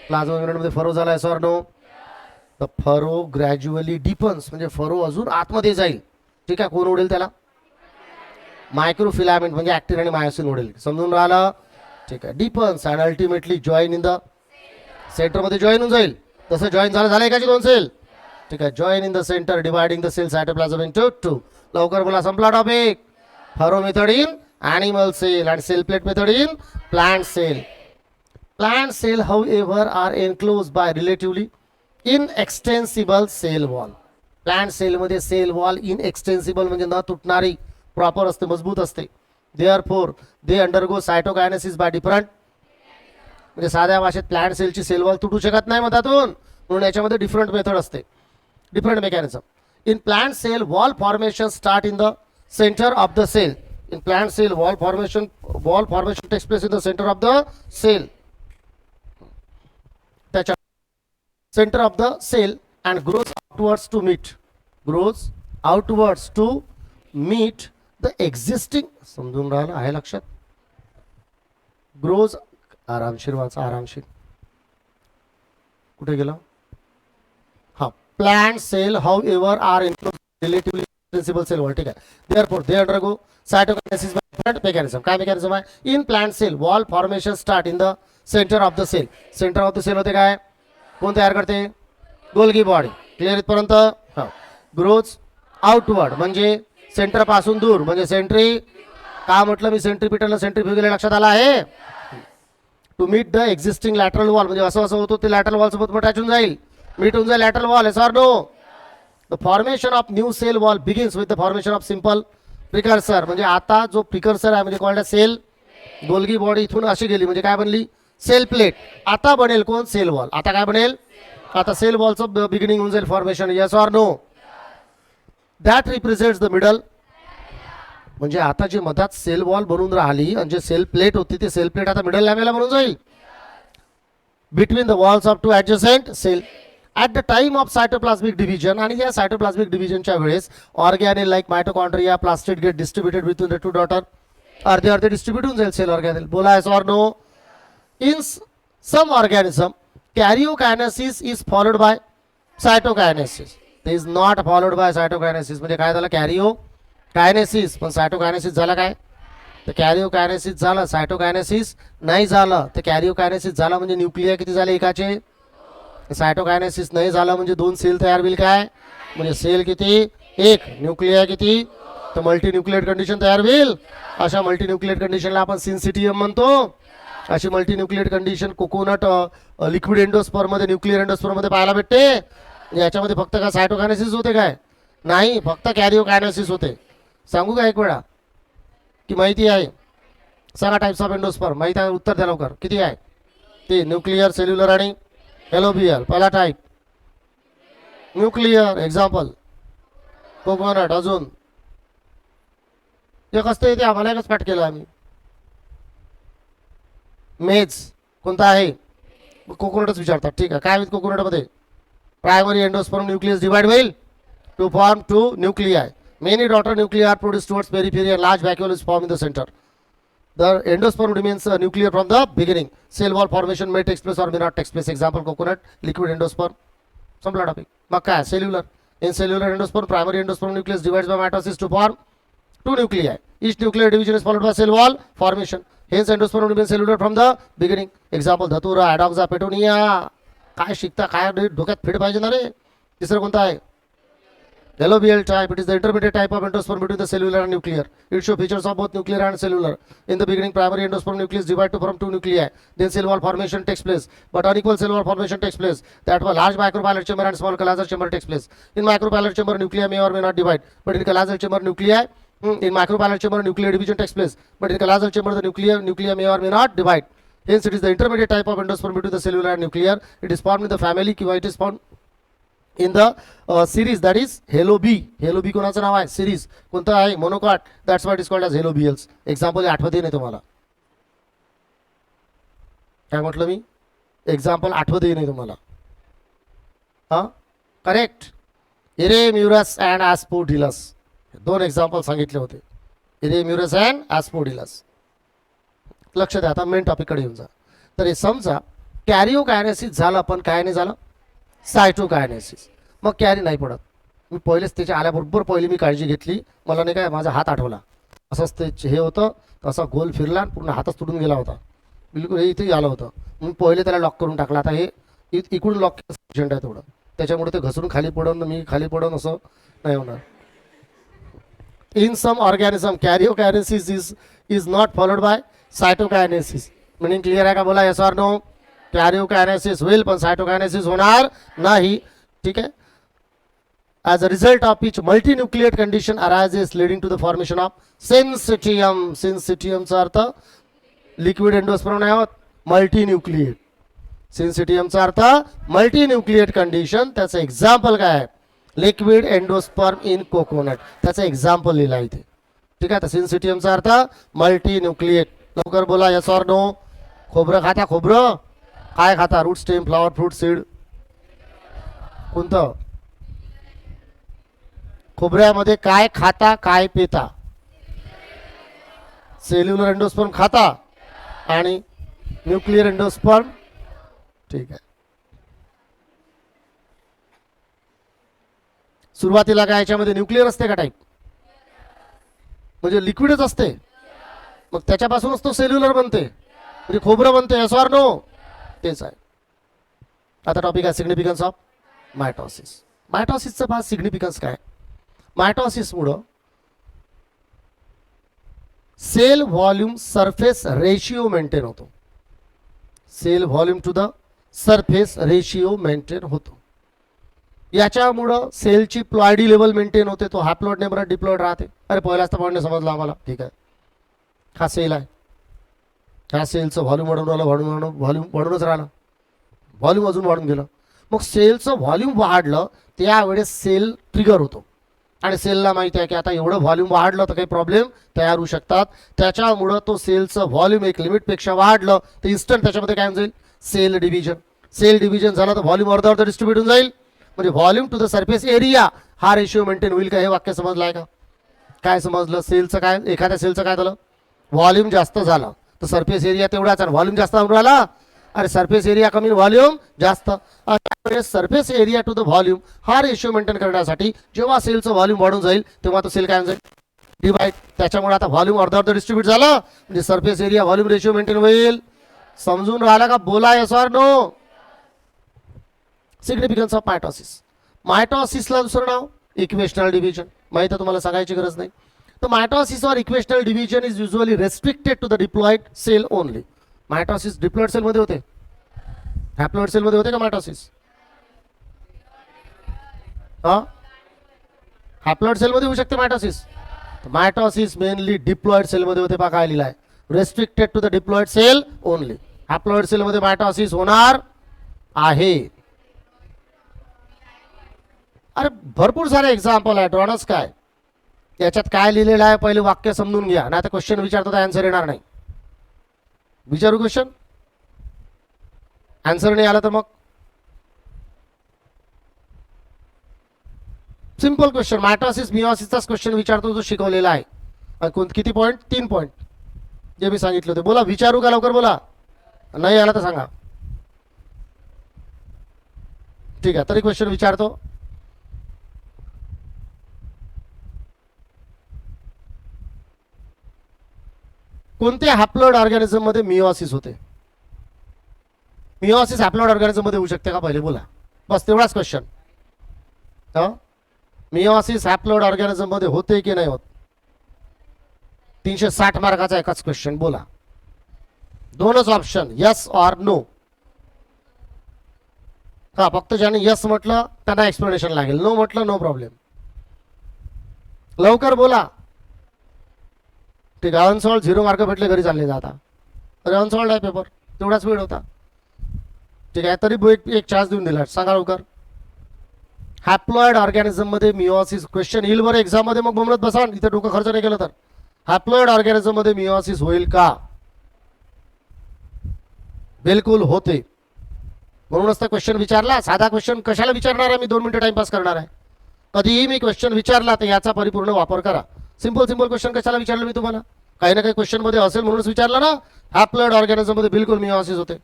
Plasma मेम्ब्रेनमध्ये फरो झाला yes or no. The furrow gradually deepens, म्हणजे फरो अजून आतमध्ये जाईल, ठीक आहे. कोण उडेल त्याला? मायक्रोफिलामेंट, म्हणजे ॲक्टिन आणि मायोसिन उडेल. समजून राहिलं? ठीक आहे. Deepens and ultimately join in the सेंटरमध्ये जॉईन होऊन जाईल. तसं जॉईन झालं एकाचे 2 सेल, ठीक आहे. Join in the centre dividing the cell cytoplasm into 2. लवकर बोला, संपला topic. Furrow method in animal cell and cell plate method in plant cell. Plant cell, however, are enclosed by relatively inextensible cell wall. Plant cell मध्ये sale wall इनएक्सटेन्सिबल म्हणजे न तुटणारी, proper असते, मजबूत असते. Therefore they undergo cytokinesis by different, म्हणजे साध्या भाषेत plant सेलची सेल वॉल तुटू शकत नाही मधातून, म्हणून याच्यामध्ये डिफरंट मेथड असते. different mechanism. In plant cell, wall formation start in the center of the cell. In plant cell, wall formation takes place in the center of the cell. त्याच्या center of the cell and grows outwards to meet the existing. समजून राहिलं आहे लक्षात? grows आरामशीर वाचा, आरामशीर. कुठे गेला? हा, plant cell however are enclosed relatively principal cell wall. ठीक आहे. Therefore they undergo cytokinesis by different mechanism. काय mechanism आहे? In plant cell wall formation start in the center of the cell. Center of the cell होते काय? कोण तयार करते? Golgi body. Clear इथपर्यंत? हा. ग्रोथ आउटवर्ड म्हणजे सेंटर पासून दूर म्हणजे सेंट्री. का म्हटलं मी सेंट्रीपिटल सेंट्रीफ्युगल लक्षात आला आहे? To meet the existing lateral wall म्हणजे असं होतं ते लॅटरल वॉल सोबत अटॅच होऊन जाईल. मीट होऊन जाईल lateral wall. Sir no. The formation of new cell wall begins with the formation of simple precursor. म्हणजे आता जो प्रिकर्सर आहे म्हणजे कॉल्ड सेल. गोल्गी बॉडी इथून अशी गेली म्हणजे काय बनली? Cell plate. आता बनेल कोण? Cell wall. आता काय बनेल? आता सेल वॉलचं बिगिनिंग होऊन जाईल formation. Yes or no? That represents the middle. म्हणजे आता जे मधात सेल वॉल बनून राहिली आणि जे सेल प्लेट होती ती सेल प्लेट आता मिडल लॅमेला बनून जाईल between the walls of two adjacent cell at the time of cytoplasmic division. आणि या सायटोप्लाझ्मिक डिव्हिजनच्या वेळेस organelle like mitochondria plastid get distributed between the two daughter. अर्धे अर्धे डिस्ट्रीब्युट होऊन जाईल सेल ऑर्गॅनेल. बोला yes or no? In some organism karyokinesis is followed by cytokinesis. ते is not followed by cytokinesis. म्हणजे काय झालं? कॅरिओकायनेसिस. पण सायटोकायनेसिस झाला काय? तर कॅरिओकायनेसिस झालं, सायटोकायनेसिस नाही झालं. तर कॅरिओकायनेसिस झाला म्हणजे न्यूक्लिया किती झाले? एकाचे. सायटोकायनेसिस नाही झालं म्हणजे दोन सेल तयार होईल. काय म्हणजे सेल किती? एक. न्यूक्लिया किती? तर मल्टी न्यूक्लिएट कंडिशन तयार होईल. अशा मल्टी न्यूक्लिएट कंडिशनला आपण सिन्सिटियम म्हणतो. अशी multinucleate condition coconut liquid एंडोस्पर्ममध्ये न्यूक्लियर एंडोस्पर्ममध्ये पाहायला भेटते. याच्यामध्ये फक्त काय सायटोकायनेसिस होते काय? नाही, फक्त कॅरिओकायनेसिस होते. सांगू का एक वेळा की माहिती आहे? सांगा टाइप्स ऑफ एंडोस्पर्म. माहिती आहे? उत्तर द्या लवकर. किती आहे ते? न्यूक्लियर, सेल्युलर आणि एलोबियल. पहिला टाईप न्यूक्लियर. Example coconut. अजून एक असते ते आम्हाला एकच पाठ केलं आम्ही. मेज कोणता आहे? कोकोनटच विचारतात. ठीक आहे. काय होईल कोकोनटमध्ये? प्रायमरी एंडोस्पर्म न्यूक्लियस डिवाइड होईल to form two nuclei. Many daughter nuclei are produced towards periphery and large vacuole is formed in the center. The endosperm remains nuclear from the beginning. Cell wall formation may take place or may not take place. Example coconut, liquid endosperm. संपला topic. मग काय? Cellular. In cellular endosperm, primary endosperm nucleus divides by mitosis to form two nuclei. Each nuclear division is followed by cell wall formation. Hence endosperm remains cellular from the beginning. Example धतुरा, Adoxa, Petunia. काय शिकता? काय डोक्यात fit पाहिजे ना रे. तिसरं कोणता आहे? Allobial type. It is the intermediate type of endosperm between the cellular and nuclear. It shows features of both nuclear and cellular. In the beginning, primary endosperm nucleus divide to form two nuclei. Then cell wall formation takes place. But unequal cell wall formation takes place. That was large micropylate chamber and small Calazar chamber takes place. In micropylate chamber, nuclei may or may not divide. But in Calazar chamber, in micropylate chamber, nuclear division takes place. But in Calazar chamber, the nuclei may or may not divide. Hence, it is the intermediate type of endosperm between the cellular and nuclear. It is formed in the family. It is found in the series that is Halobi. Halobi कोणाचं नाव आहे? Series कोणतं आहे? Monocot. That's why it is called as helobiales. Example आठवते नाही तुम्हाला? काय म्हटलं मी? Example आठवते नाही तुम्हाला? हां, करेक्ट. इरेम्युरस अँड ॲस्पोडिलस. दोन एक्झाम्पल सांगितले होते. इरेम्युरस अँड ॲस्पोडिलस. लक्ष द्या. आता मेन टॉपिककडे येऊन जा. तर हे समजा कॅरिओकायनेसिस झालं पण काय नाही झालं? सायटोकायनेसिस. मग कॅरी नाही पडत. मी पहिलेच त्याच्या आल्याबरोबर पहिली मी काळजी घेतली. मला नाही काय माझा हात आठवला. असंच ते हे होतं. तसा गोल फिरला पूर्ण हातच तुटून गेला होता. बिलकुल हे इथे आलं होतं. मी पहिले त्याला लॉक करून टाकला. आता हे इकडून लॉक पेशंट आहे थोडं. त्याच्यामुळे ते घसरून खाली पडून मी खाली पडून असं नाही होणार. In some organism karyokinesis is not followed by cytokinesis. Meaning clear आहे का? बोला यस ऑर नो? कॅरिओकायनेसिस होईल पण सायटोकायनेसिस होणार नाही. ठीक आहे. As a result of which multinucleate condition arises leading to the formation of syncytium. Syncytium चा अर्थ लिक्विड एंडोस्पर्म नाही होत, मल्टीन्यूक्लिएट. सिन्सिटियमचा अर्थ मल्टीन्यूक्लिएट कंडिशन. त्याचं एक्झाम्पल काय आहे? लिक्विड एंडोस्पर्म इन कोकोनट, त्याचं एक्झाम्पल लिहिलं आहे इथे. ठीक आहे. तर सिन्सिटियमचा अर्थ मल्टी न्यूक्लिएट. लवकर बोला, यस ऑर नो. खोबरं खाता? खोबरं काय खाता? Root, stem, flower, fruit, seed. कोणतं? खोबऱ्यामध्ये काय खाता, काय पिता? सेल्युलर एंडोस्पर्म खाता आणि न्यूक्लियर एंडोस्पर्म. ठीक आहे. सुरुवातीला काय याच्यामध्ये न्यूक्लियर असते का टाईप? म्हणजे लिक्विडच असते. मग त्याच्यापासूनच तो सेल्युलर बनते, म्हणजे खोबरं बनते. Yes or no? तेच आहे. आता टॉपिक आहे सिग्निफिकन्स ऑफ मायटॉसिस. मायटॉसिसचं फार सिग्निफिकन्स काय? मायटॉसिसमुळं cell volume surface ratio maintain होतो. Cell volume to the surface ratio maintain होतो. याच्यामुळं सेलची प्लॉयडी लेवल मेंटेन होते. तो हॅप्लॉइड नेबर डिप्लॉइड राहते. अरे पहिलाच तर पॉईंट समजला आम्हाला. ठीक आहे. हा सेल आहे. ह्या सेलचं व्हॉल्यूम वाढून राहिलं, व्हॉल्यूम वाढूनच राहिलं, व्हॉल्यूम अजून वाढून गेलं. मग सेलचं व्हॉल्यूम वाढलं त्यावेळेस सेल ट्रिगर होतो. आणि सेलला माहिती आहे की आता एवढं व्हॉल्यूम वाढलं तर काही प्रॉब्लेम तयार होऊ शकतात. त्याच्यामुळं तो सेलचं व्हॉल्यूम एक लिमिटपेक्षा वाढलं तर इन्स्टंट त्याच्यामध्ये काय जाईल? Sale division. सेल डिव्हिजन झालं तर व्हॉल्यूम अर्धा अर्धा डिस्ट्रीब्यूट होऊन जाईल. म्हणजे volume to the surface area हा रेशिओ मेंटेन होईल का? हे वाक्य समजलं आहे का? काय समजलं? सेलचं काय, एखाद्या सेलचं काय झालं? व्हॉल्यूम जास्त झालं तर सरफेस एरिया तेवढाच, आणि व्हॉल्यूम जास्त होऊन राहिला. अरे सरफेस एरिया कमी, व्हॉल्यूम जास्त. Surface area to the volume हा रेशिओ मेंटेन करण्यासाठी जेव्हा सेलचं व्हॉल्यूम वाढून जाईल तेव्हा तो सेल काय जाईल? डिवाइड. त्याच्यामुळे आता व्हॉल्यूम अर्धा अर्धा डिस्ट्रीब्यूट झालं म्हणजे surface area volume ratio maintain होईल. समजून राहिला का? बोला yes or no. Significance of mitosis. मायटॉसिसला दुसरं नाव इक्वेशनल डिव्हिजन. माहिती आहे तुम्हाला, सांगायची गरज नाही. तर mitosis or equational division is usually restricted to the diploid cell only. Mitosis diploid सेलमध्ये होते, हॅप्लॉइड सेलमध्ये होते का मायटॉसिस? हा, हॅप्लॉइड सेलमध्ये होऊ शकते मायटॉसिस. मायटॉसिस मेनली डिप्लॉइड सेलमध्ये होते. पहा काय लिहिलं आहे, restricted to the diploid cell only. Haploid सेलमध्ये मायटॉसिस होणार आहे. अरे भरपूर सारे एक्झाम्पल आहे. ड्रॉनस काय याच्यात काय लिहिलेलं आहे पहिले वाक्य समजून घ्या, नाही तर क्वेश्चन विचारतो तर आन्सर येणार नाही. विचारू क्वेश्चन, आन्सर नाही आला तर मग सिंपल क्वेश्चन. मायटॉसिस मिओसिसचाच क्वेश्चन विचारतो जो शिकवलेला आहे. किती पॉईंट? 3 पॉईंट जे मी सांगितले होते. बोला, विचारू का? लवकर बोला. नाही आला तर सांगा. ठीक आहे, तरी क्वेश्चन विचारतो. कोणत्या हॅप्लॉइड ऑर्गॅनिझम मध्ये मिओसिस होते? मिओसिस हॅप्लॉइड ऑर्गॅनिझम मध्ये होऊ शकते का? पहिले बोला. बस तेवढाच क्वेश्चन. मिओसिस हॅप्लॉइड ऑर्गॅनिझम मध्ये होते की नाही होत? 360 मार्काचा एकच क्वेश्चन. बोला, दोनच ऑप्शन, यस ऑर नो. हा, फक्त ज्याने यस म्हटलं त्यांना एक्सप्लेनेशन लागेल, नो म्हटलं नो प्रॉब्लेम. लवकर बोला. ठीक आहे, अनसॉल्ड 0 मार्क भेटले, घरी चालले जाता. अरे अनसॉल्ड आहे पेपर, तेवढाच वेळ होता. ठीक आहे, तरी एक चान्स देऊन दिला. सांगा लवकर. हॅप्लॉइड ऑर्गॅनिझम मध्ये मिओसिस क्वेश्चन येईल बरं एक्झाम मध्ये, मग बोमलत बसा. इथे डोकं खर्च नाही केलं तर. हॅप्लॉइड ऑर्गॅनिझम मध्ये मिओसिस होईल का? बिलकुल होते. म्हणूनच तर क्वेश्चन विचारला. साधा क्वेश्चन कशाला विचारणार आहे मी? 2 मिनिटं टाइमपास करणार आहे? कधीही मी क्वेश्चन विचारला तर याचा परिपूर्ण वापर करा. सिंपल सिंपल क्वेश्चन कशाला विचारलं मी तुम्हाला? काही ना काही क्वेश्चन मध्ये असेल म्हणूनच विचारलं ना. हॅप्लॉइड ऑर्गॅनिझम मध्ये बिलकुल मिओसिस होते.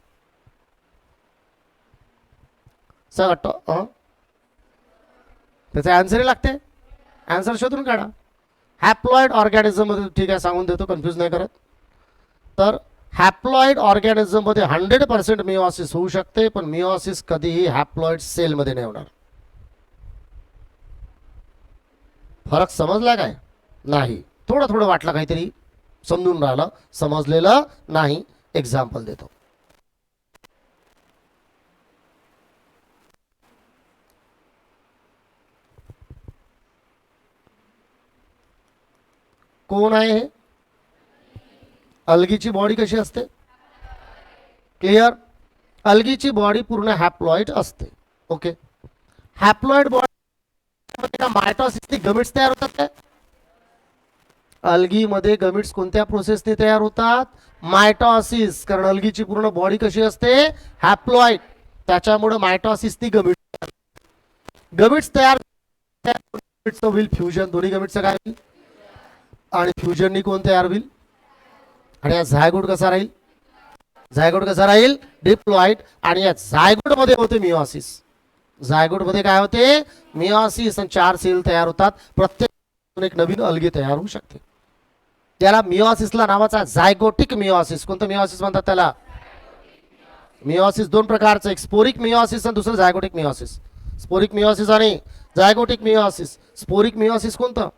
त्याचे आन्सर लागते, आन्सर शोधून काढा. हॅप्लॉइड ऑर्गॅनिझम मध्ये, ठीक आहे सांगून देतो, कन्फ्यूज नाही करत. तर हॅप्लॉइड ऑर्गॅनिझम मध्ये 100% मिओसिस होऊ शकते, पण मिओसिस कधीही हॅप्लॉइड सेल मध्ये नाही होणार. फरक समजला काय? नाही. थोडं थोडं वाटलं काहीतरी समजून राहिलं, समजलेलं नाही. एक्झाम्पल देतो. कोण आहे हे? अल्गीची बॉडी कशी असते? क्लिअर? अल्गीची बॉडी पूर्ण हॅप्लॉइड असते. ओके, हॅप्लॉइड बॉडी मायटॉसिसने गमिट्स तयार होतात काय? अल्गीमध्ये गमिट्स कोणत्या प्रोसेसने तयार होतात? मायटॉसिस. कारण अल्गीची पूर्ण बॉडी कशी असते? हॅप्लॉइड. त्याच्यामुळे मायटॉसिसनी गमिट्स तयार होईल फ्युजन. दोन्ही गमिट्सचं काय होईल? आणि फ्युजननी कोण तयार होईल? आणि या झायगोट कसा राहील? झायगोट कसा राहील? डिप्लॉइड. आणि या झायगोट मध्ये होते मिओसिस. झायगोट मध्ये काय होते? मिओसिस. आणि 4 सेल तयार होतात. प्रत्येक एक नवीन अल्गी तयार होऊ शकते. त्याला मिओसिसला नावाचा झायगोटिक मिओसिस. कोणतं मिओसिस म्हणतात त्याला? मिओसिस 2 प्रकारचं, एक स्पोरिक मिओसिस आणि दुसरं झायगोटिक मिओसिस. स्पोरिक मिओसिस आणि झायगोटिक मिओसिस. स्पोरिक मिओसिस कोणतं?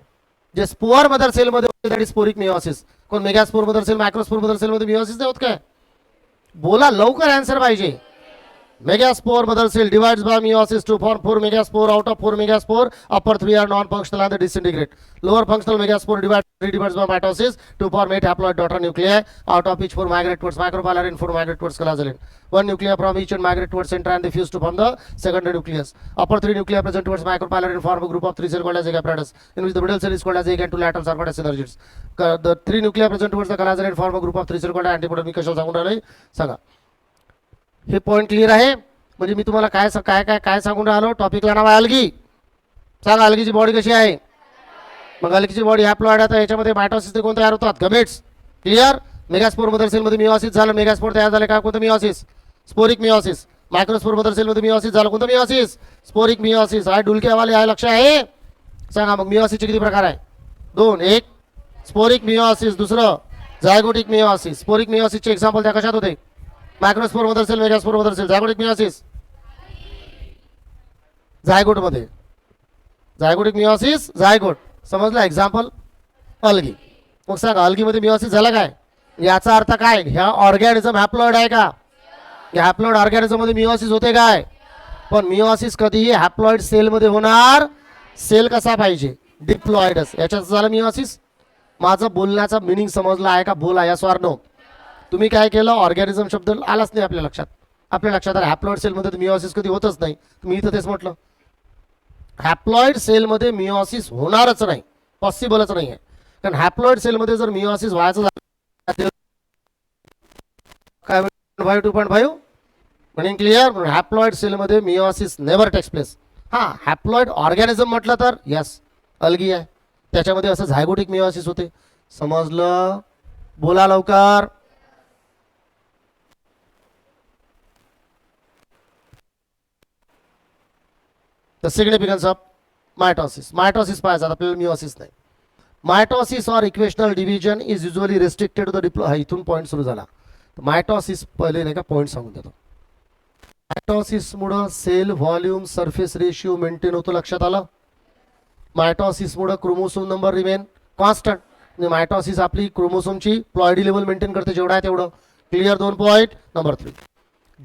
जे स्पोअर मदर सेल मध्ये होते दॅट इज स्पोरिक मिओसिस. कोण megaspore mother cell, microspore mother cell मध्ये मिओसिस नाही होत काय? बोला लवकर, आन्सर पाहिजे. Megaspore mother cell divides by meiosis to form 4 megaspore. Out of 4 megaspore, upper 3 are non-functional and they disintegrate. Lower functional megaspore redivides by mitosis to form 8 haploid daughter nuclei, out of which 4 migrate towards micropylar and 4 migrate towards clasellin. 1 nuclei from each and migrate towards center and they fuse to form the secondary nucleus. Upper 3 nuclei present towards micropylar and form a group of 3 cells called as egg apparatus, in which the middle cell is called as egg and 2 laterals are called as synergids. The 3 nuclei present towards the clasellin form a group of 3 cells called as antipodal. मी कशाला सांगून राहिले सांगा. हे point clear आहे? म्हणजे मी तुम्हाला काय काय काय काय सांगून राहिलो? टॉपिकला नाव आहे अल्गी. सांगा अल्गीची बॉडी कशी आहे? मग अल्गीची बॉडी हॅप्लॉइड आहे. याच्यामध्ये मायटॉसिस कोण तयार होतात? Gametes. Clear? Megaspore mother cell मध्ये मिओसिस झालं. मेगास्पोर तयार झाले का? कोणतं meiosis? Sporic meiosis. Microspore mother cell मध्ये मिओसिस झालं. कोणतं मिओसिस? Sporic meiosis. आहे डुलकेवाले आहे, लक्ष आहे? सांगा मग मिओसिसचे किती प्रकार आहे? 2. एक स्पोरिक मिओसिस, दुसरं झायगोटिक मिओसिस. स्पोरिक मिओसिसचे एक्झाम्पल त्या कशात होते? Microspore mother cell, megaspore mother cell. Zygotic meiosis zygote मध्ये. Zygotic meiosis zygote. समजलं? Example algae. मग सांगा अल्गी मध्ये मिओसिस झाला काय? याचा अर्थ काय? ह्या ऑर्गॅनिझम हॅप्लॉइड आहे का? या हॅप्लॉइड ऑर्गॅनिझम मध्ये मिओसिस होते काय? पण मिओसिस कधीही हॅप्लॉइड सेल मध्ये होणार. सेल कसा पाहिजे? डिप्लॉइडच. याच्यात झालं मिओसिस. माझं बोलण्याचा मिनिंग समजला आहे का? बोला या स्वार नो. तुम्ही काय केलं? ऑर्गॅनिझम शब्द आलाच नाही आपल्या लक्षात. आपल्या लक्षात आलं हॅप्लॉइड सेलमध्ये मिओसिस कधी होतच नाही. मी इथं तेच म्हटलं, हॅप्लॉइड सेलमध्ये मिओसिस होणारच नाही, पॉसिबलच नाही आहे. कारण हॅप्लॉइड सेलमध्ये जर मिओसिस व्हायचं झालं काय 2.5 म्हणजे क्लिअर. हॅप्लॉइड सेलमध्ये मिओसिस नेव्हर टेक्स प्लेस. हां, हॅप्लॉइड ऑर्गॅनिझम म्हटलं तर यस अल्गी आहे, त्याच्यामध्ये असं झायगोटिक मिओसिस होते. समजलं? बोला लवकर. The significance of mitosis. Mitosis पाहायचा आपल्याला, मिओसिस नाही. Mitosis or equational division is usually restricted to the इथून पॉईंट सुरू झाला. मायटॉसिस पहिले नाही का पॉईंट सांगून देतो. मायटॉसिसमुळे cell volume surface ratio maintain होतो. लक्षात आलं? मायटॉसिसमुळे क्रोमोसोम नंबर रिमेन कॉन्स्टंट. म्हणजे मायटॉसिस आपली क्रोमोसोमची प्लॉइडी लेवल मेंटेन करते जेवढा आहे तेवढं. Clear? 2 point. Number 3,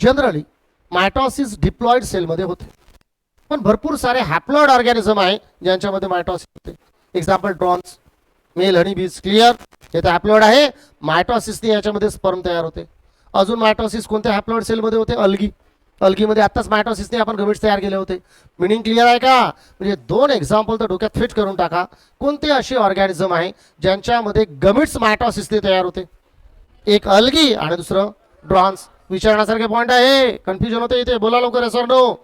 generally mitosis diploid सेलमध्ये होते, पण भरपूर सारे हॅप्लॉइड ऑर्गॅनिझम आहे ज्यांच्यामध्ये मायटॉसिस होते. एक्झाम्पल ड्रॉन्स, मेल हनी बीज. क्लिअर? हे तर हॅप्लॉइड आहे. मायटॉसिसने याच्यामध्ये स्पर्म तयार होते. अजून मायटॉसिस कोणत्या हॅप्लॉइड सेलमध्ये होते? अल्गी. अल्गीमध्ये आत्ताच मायटॉसिसने आपण गमिट्स तयार केले होते. मिनिंग क्लिअर आहे का? म्हणजे 2 एक्झाम्पल तर डोक्यात फिट करून टाका. कोणते असे ऑर्गॅनिझम आहे ज्यांच्यामध्ये गमिट्स मायटॉसिसने तयार होते? एक अल्गी आणि दुसरं ड्रॉन्स. विचारण्यासारखे पॉईंट आहे, कन्फ्युजन होते इथे. बोला लवकर सर नो.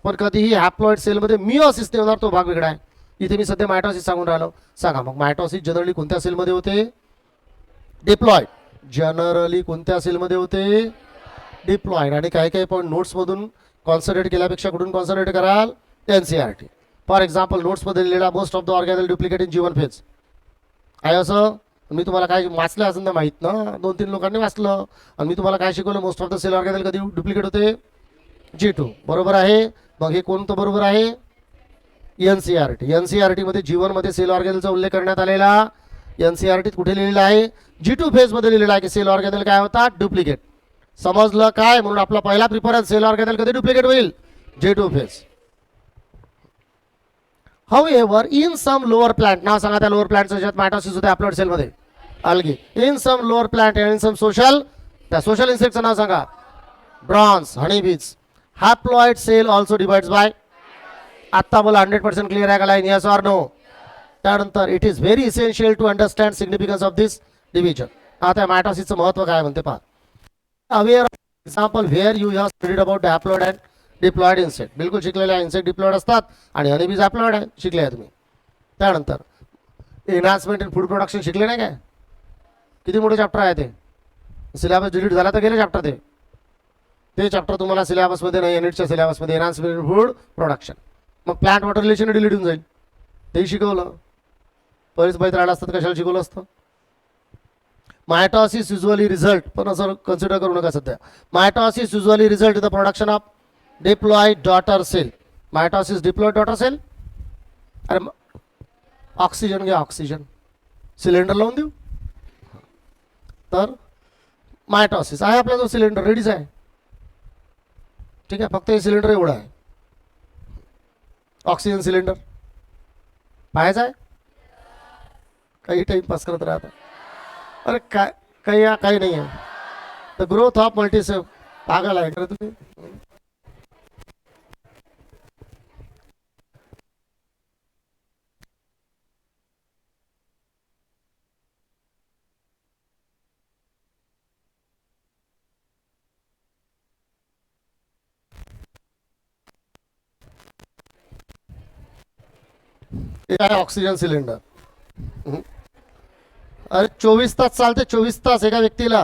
पण कधीही हॅप्लॉइड सेलमध्ये मिओसिस नाही होणार, तो भाग वेगळा आहे. इथे मी सध्या मायटॉसिस सांगून राहिलो. सांगा मग मायटॉसिस जनरली कोणत्या सेलमध्ये होते? डिप्लॉइड. जनरली कोणत्या सेलमध्ये होते? डिप्लॉइड. आणि काही काही पॉईंट नोट्समधून कॉन्सन्ट्रेट केल्यापेक्षा कुठून कॉन्सन्ट्रेट कराल? NCERT. फॉर एक्झाम्पल नोट्समध्ये लिहिलेला most of the organelle duplicate in G1 phase आहे असं. मी तुम्हाला काय वाचलं असं ना माहीत ना, 2-3 लोकांनी वाचलं. आणि मी तुम्हाला काय शिकवलं? मोस्ट ऑफ द सेल ऑर्गॅनल कधी डुप्लिकेट होते? G2. बरोबर आहे. मग हे कोणतं बरोबर आहे? NCERT. NCERT मध्ये G1 मध्ये सेल ऑर्गॅनलचा उल्लेख करण्यात आलेला. NCERT कुठे लिहिलेला आहे? G2 फेज मध्ये लिहिलेला आहे की सेल ऑर्गॅनल काय होतात? डुप्लिकेट. समजलं काय? म्हणून आपला पहिला प्रिफरन्स सेल ऑर्गॅनल कधी डुप्लिकेट होईल? G2 phase. However, in some lower plant, नाव सांगा त्या लोअर प्लांटच्या ज्यात मायटॉसिस होते हॅप्लॉइड सेलमध्ये? Algae. In some lower plant and in some social, त्या सोशल इन्सेक्टचं नाव सांगा? Drones, honey bees. Haploid cell also divides by आत्ता बोला 100% क्लिअर आहे का लाईन? Yes or no? त्यानंतर it is very essential to understand significance of this division. आता मायटॉसिसचं महत्व काय म्हणते पहा. Aware example where you have studied about haploid and diploid insect. बिलकुल शिकलेले आहे. इन्सेक्ट डिप्लॉइड असतात आणि हनीबीज हॅप्लॉइड आहे, शिकले आहे तुम्ही. त्यानंतर एनहान्समेंट इन फूड प्रोडक्शन शिकले नाही काय? किती मोठे चॅप्टर आहे ते. सिलेबस डिलीट झाला तर गेले चॅप्टर ते चॅप्टर तुम्हाला सिलेबसमध्ये नाही, युनिटच्या सिलेबसमध्ये. Enhancement in food production. मग प्लांट वॉटर रिलेशन डिलीट होऊन जाईल, तेही शिकवलं. बरेच बैत राहिला असतात, कशाला शिकवलं असतं. मायटॉसिस युजली रिझल्ट, पण असं कन्सिडर करू नका सध्या. Mitosis usually result in the production of diploid daughter cell. Mitosis diploid daughter cell. अरे ऑक्सिजन घ्या, ऑक्सिजन सिलेंडर लावून देऊ. तर मायटॉसिस आहे आपला जो सिलेंडर रेडीच आहे, ठीक आहे. फक्त हे सिलेंडर एवढं आहे, ऑक्सिजन सिलेंडर पाहायचं आहे. काही टाइमपास करत राहता. अरे काय काही नाही आहे. The growth of multicell. पागल आहे का तुम्ही? हे आहे ऑक्सिजन सिलेंडर. अरे 24 तास चालते, 24 तास एका व्यक्तीला.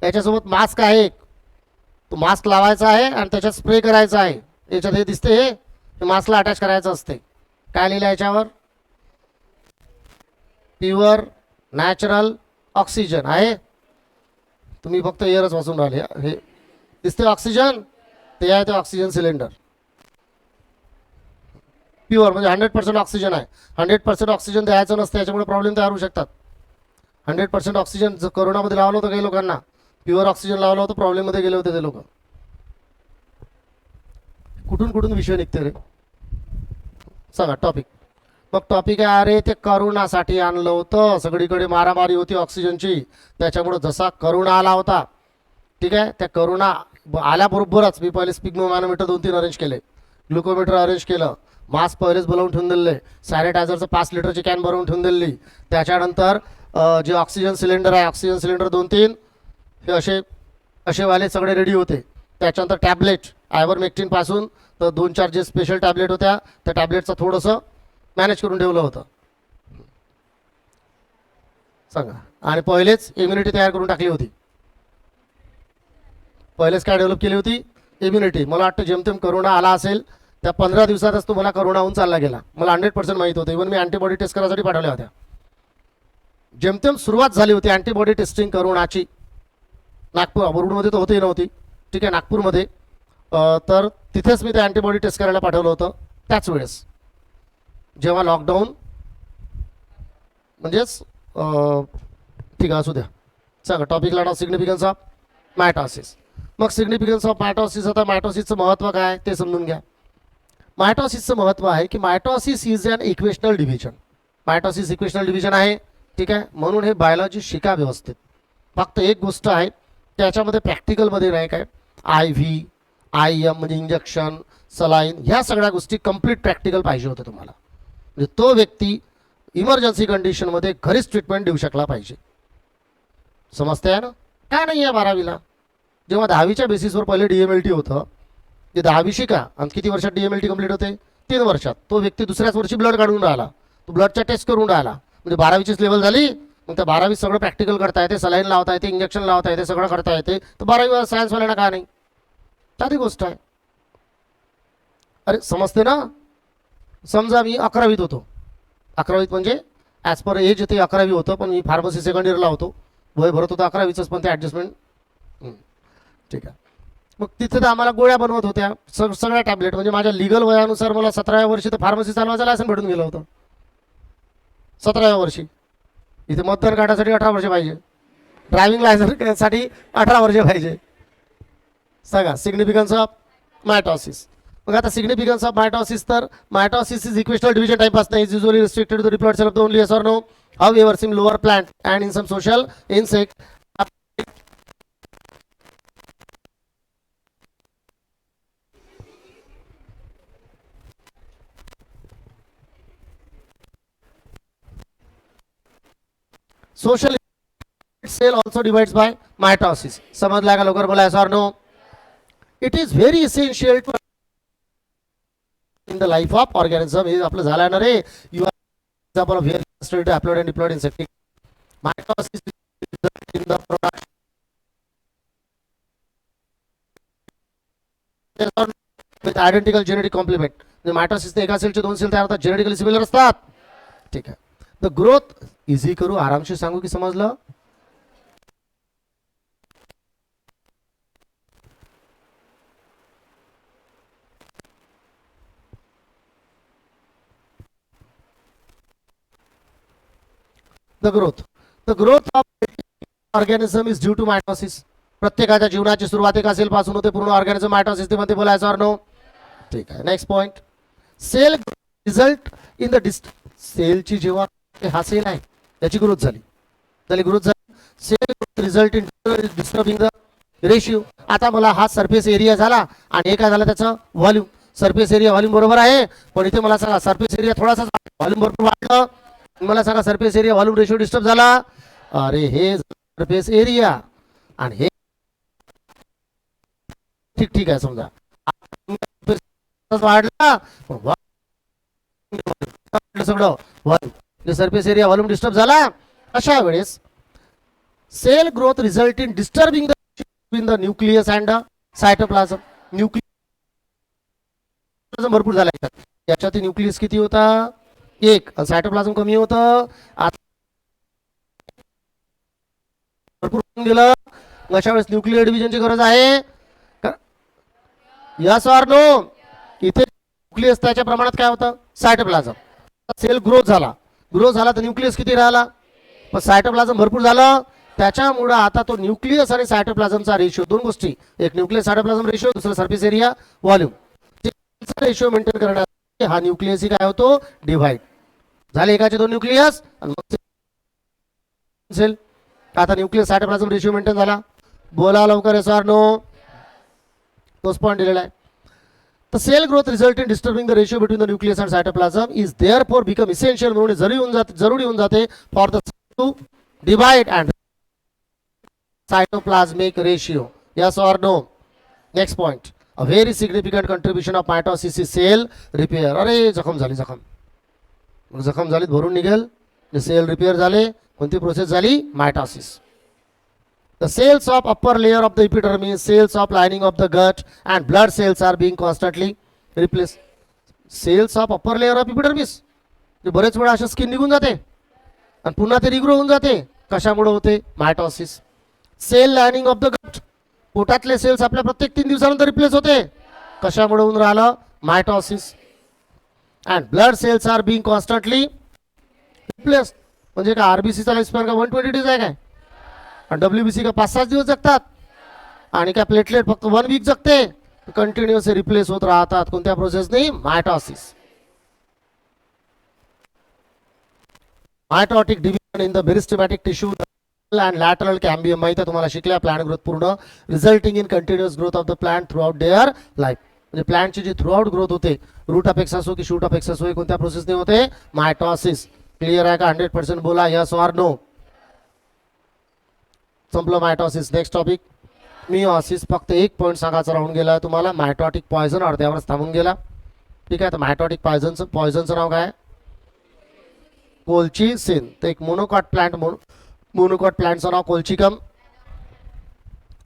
त्याच्यासोबत मास्क आहे, तो मास्क लावायचा आहे आणि त्याच्यात स्प्रे करायचा आहे. याच्यात हे दिसते, हे मास्कला अटॅच करायचं असते. काय लिहिलं याच्यावर? प्युअर नॅचरल ऑक्सिजन आहे. तुम्ही फक्त एअरच वाचून राहिले. हे दिसते ऑक्सिजन, ते आहे ते ऑक्सिजन सिलेंडर. प्युअर म्हणजे 100% ऑक्सिजन आहे. 100% ऑक्सिजन द्यायचं नसतं, याच्यामुळे प्रॉब्लेम तयार होऊ शकतात. 100% ऑक्सिजन कोरोनामध्ये लावलं होतं काही लोकांना, प्युअर ऑक्सिजन लावलं होतं, प्रॉब्लेममध्ये गेले होते ते लोक. कुठून कुठून विषय निघते रे, सांगा टॉपिक. मग टॉपिक आहे, अरे ते करोनासाठी आणलं होतं, सगळीकडे मारामारी होती ऑक्सिजनची. त्याच्यामुळे जसा करोना आला होता, ठीक आहे, त्या करोना आल्याबरोबरच मी पहिले स्पिग्मोमॅनोमीटर 2-3 अरेंज केले, ग्लुकोमीटर अरेंज केलं, मास्क पहिलेच बोलावून ठेवून दिले, सॅनिटायझरचं 5 लिटरची कॅन भरून ठेवून दिली. त्याच्यानंतर जे ऑक्सिजन सिलेंडर आहे, ऑक्सिजन सिलेंडर 2-3 हे असे वाले सगळे रेडी होते. त्याच्यानंतर टॅबलेट आयव्हरमेक्टिनपासून तर 2-4 जे स्पेशल टॅबलेट होत्या, त्या टॅबलेटचं थोडंसं मॅनेज करून ठेवलं होतं, सांगा. आणि पहिलेच इम्युनिटी तयार करून टाकली होती. पहिलेच काय डेव्हलप केली होती? इम्युनिटी. मला वाटतं जेमतेम करोना आला असेल त्या 15 दिवसातच तुम्हाला करोना होऊन चालला गेला. मला 100% माहीत होतं. इव्हन मी अँटीबॉडी टेस्ट करायसाठी पाठवल्या होत्या. जेमतेम सुरुवात झाली होती अँटीबॉडी टेस्टिंग करोनाची. नागपूर, मुरुडमध्ये तर होती नव्हती, ठीक आहे, नागपूरमध्ये. तर तिथेच मी ते अँटीबॉडी टेस्ट करायला पाठवलं होतं. त्याच वेळेस जेव्हा लॉकडाऊन म्हणजेच ठीक आहे, असू द्या. सांगा टॉपिकला नाव सिग्निफिकन्स ऑफ मायटॉसिस. मग सिग्निफिकन्स ऑफ मायटॉसिस. आता मायटॉसिसचं महत्त्व काय ते समजून घ्या. मायटॉसिसचं महत्त्व आहे की mitosis is an equational division. Mitosis equational division आहे, ठीक आहे. म्हणून हे बायोलॉजी शिका व्यवस्थित. फक्त एक गोष्ट आहे त्याच्यामध्ये प्रॅक्टिकलमध्ये नाही काय, IV, IM म्हणजे इंजेक्शन, सलाईन, ह्या सगळ्या गोष्टी कंप्लीट प्रॅक्टिकल पाहिजे होतं तुम्हाला. म्हणजे तो व्यक्ती इमर्जन्सी कंडिशनमध्ये घरीच ट्रीटमेंट देऊ शकला पाहिजे. समजते आहे ना? काय नाही आहे 12वीला. जेव्हा 10वीच्या बेसिसवर पहिले DMLT होतं, ते 10वी शिका आणि किती वर्षात DMLT कंप्लीट होते? 3 वर्षात. तो व्यक्ती दुसऱ्याच वर्षी ब्लड काढून राहिला, तो ब्लडच्या टेस्ट करून राहिला, म्हणजे 12वीचीच लेवल झाली. मग त्या 12वीत सगळं प्रॅक्टिकल करता येते, सलाईन लावता येते, इंजेक्शन लावता येते, सगळं करता येते. तर 12वी सायन्सवाल्यांना का नाही? साधी गोष्ट आहे. अरे समजते ना? समजा मी 11वीत होतो. 11वीत म्हणजे ॲज पर एज ते 11वी होतं, पण मी फार्मसी सेकंड इयरला होतो. वय भरत होतं 11वीचंच, पण ते ॲडजस्टमेंट ठीक आहे. मग तिथे तर आम्हाला गोळ्या बनवत होत्या, सगळ्या टॅबलेट. म्हणजे माझ्या लिगल वयानुसार मला 17व्या वर्षी तर फार्मसी चालवायचं लायसन भेटून गेलं होतं. 17व्या वर्षी. इथे मतदान काढायसाठी 18 वर्ष पाहिजे, ड्रायव्हिंग लायसन्ससाठी 18 वर्ष पाहिजे. सांगा सिग्निफिकन्स ऑफ मायटॉसिस. मग आता सिग्निफिकन्स ऑफ मायटॉसिस, तर mitosis is equational division type असणे, is usually restricted to diploid cell of the only, yes or no? However some lower plant and in some social insect. Social cell also divides by mitosis. समजला का लवकर बोला, sir no? It is very essential to in the life of organism. हे आपलं झालं ना रे. You are example of very study upload and diploid insect. Mitosis in the production with identical genetic complement. मायटॉसिसने एका सेलचे दोन सेल तयार होतात, जेनेटिकली सिमिलर असतात. ठीक आहे. द ग्रोथ इझी करू, आरामशी सांगू की समजलं? The growth of organism is due to mitosis. प्रत्येकाच्या जीवनाची सुरुवात एका सेल पासून होते, पूर्ण ऑर्गॅनिझम मायटॉसिस मध्ये बोलायचं और नो? ठीक आहे. Next point, cell result in the सेलची जेव्हा हा सेल आहे त्याची ग्रोथ झाली, cell result in disturbing the ratio. आता मला हा सरफेस एरिया झाला आणि हे काय झालं, त्याचं व्हॉल्यूम. सरफेस एरिया व्हॉल्यूम बरोबर आहे, पण इथे मला सांगा सरफेस एरिया थोडासा व्हॉल्यूम भरपूर वाढलं. मला सांगा surface area volume ratio disturb झाला. अरे हे सरफेस एरिया आणि हे ठीक ठीक आहे. समजा वाढला सगळं volume, surface area volume disturb झाला. अशा वेळेस cell growth result in disturbing the between the nucleus and cytoplasm. Nucleus भरपूर झाला, याच्यात न्यूक्लियस किती होता, एक. सायटोप्लाझम कमी होतं, भरपूर गेलं. अशा वेळेस न्यूक्लियर डिव्हिजनची गरज आहे. Yes or no? इथे न्यूक्लियस त्याच्या प्रमाणात काय होतं, सायटोप्लाझम. सेल ग्रोथ झाला तर न्यूक्लियस किती राहिला, पण सायटोप्लाझम भरपूर झालं. त्याच्यामुळे आता तो न्यूक्लियस आणि सायटोप्लाझमचा रेशिओ, दोन गोष्टी, एक न्यूक्लियस सायटोप्लाझम रेशिओ, दुसरा surface area volume, ratio maintain करण्यासाठी हा न्यूक्लियस ही काय होतो, डिव्हाइड झाले. एकाचे दोन न्यूक्लियस आणि सेल. आता न्यूक्लियस सायटोप्लाझम रेशिओ मेंटेन झाला. बोला लवकर, एस ऑर नो? तोच पॉइंट दिलेला आहे. The cell growth result in disturbing the ratio between the nucleus and cytoplasm is therefore become essential, म्हणून जरुरी होऊन जाते for the cell to divide and cytoplasmic ratio. Yes or no? Next point, a very significant contribution of mitosis is cell repair. अरे जखम झाली भरून निघेल, sale repair झाले. कोणती प्रोसेस झाली, mitosis. The cells of upper layer of the epidermis, cells of lining of the gut and blood cells are being constantly replaced. Cells of upper layer of epidermis, बरेच वेळा अशा skin निघून जाते आणि पुन्हा ते रिग्रो होऊन जाते. कशामुळे होते, mitosis. Cell lining of the gut, पोटातले सेल्स आपल्या प्रत्येक 3 दिवसानंतर रिप्लेस होते. कशामुळे होऊन राहिलं, mitosis. And blood cells are being constantly replaced. म्हणजे काय, आरबीसीचा लाईफ स्पॅन का 120 डेज आहे काय, आणि डब्ल्यूबीसी का 5-7 दिवस जगतात, आणि काय प्लेटलेट फक्त 1 वीक जगते. कंटिन्युअस रिप्लेस होत राहतात. कोणत्या प्रोसेसने, mitosis. Mitotic division in the meristematic tissue and lateral cambium, माहिती आहे तुम्हाला, शिकल्या. प्लांट ग्रोथ पूर्ण resulting in continuous growth of the plant throughout their life. म्हणजे प्लांटची जी थ्रू आउट ग्रोथ होते, रूट अपेक्स असो की शूट अपेक्स असो, कोणत्या प्रोसेसने होते, मायटॉसिस. क्लिअर आहे का, 100% बोला, यस ऑर नो? संपलं मायटॉसिस. Next topic, meiosis. फक्त एक पॉईंट सांगायचा राहून गेला तुम्हाला, मायटॉटिक पॉयझन अर्ध्यावरच थांबून गेला. ठीक आहे. तर मायटॉटिक पॉयझनचं नाव काय, कोल्चिसिन. तर एक मोनोकॉट प्लांटचं नाव कोल्चिकम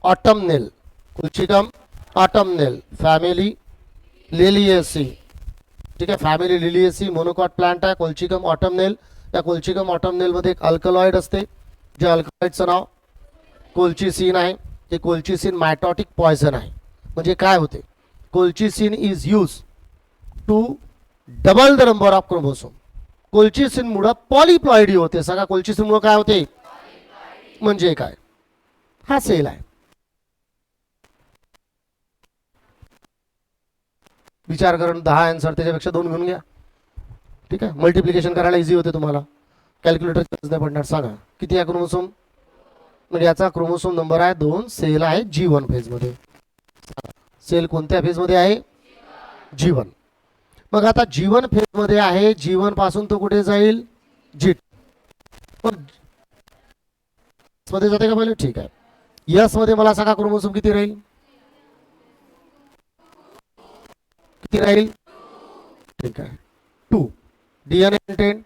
ऑटमनेल. Family Liliaceae. ठीक आहे, फॅमिली लिलिएसी मोनोकॉट प्लांट आहे, कोल्चिकम ऑटमनेल. या कोल्चिकम ऑटमनेल मध्ये एक अल्कलॉइड असते, जे अल्कलॉइडचं नाव कोल्चिसिन आहे. ते कोल्चिसिन मायटॉटिक पॉयझन आहे. म्हणजे काय होते, colchicine is use to double the number of chromosome. Colchicine मुळे पॉलिप्लॉइडी होते. सगळा कोल्चिसिन मुळे काय होते, म्हणजे काय, हा सेल आहे. विचार करून 10 आन्सर, त्याच्यापेक्षा 2 घेऊन घ्या. ठीक आहे, मल्टिप्लिकेशन करायला इझी होते तुम्हाला, कॅल्क्युलेटर नाही पडणार. सांगा किती आहे क्रोमोसोम, म्हणजे याचा क्रोमोसोम नंबर आहे 2. सेल आहे G1 फेज मध्ये. सेल कोणत्या फेज मध्ये आहे, G1. मग आता G1 फेज मध्ये आहे, G1 पासून तो कुठे जाईल, G2. पण मध्ये जाते का पहिले? ठीक आहे. यस मध्ये मला सांगा क्रोमोसोम किती राहील? किती राहील? ठीक आहे, 2. DNA content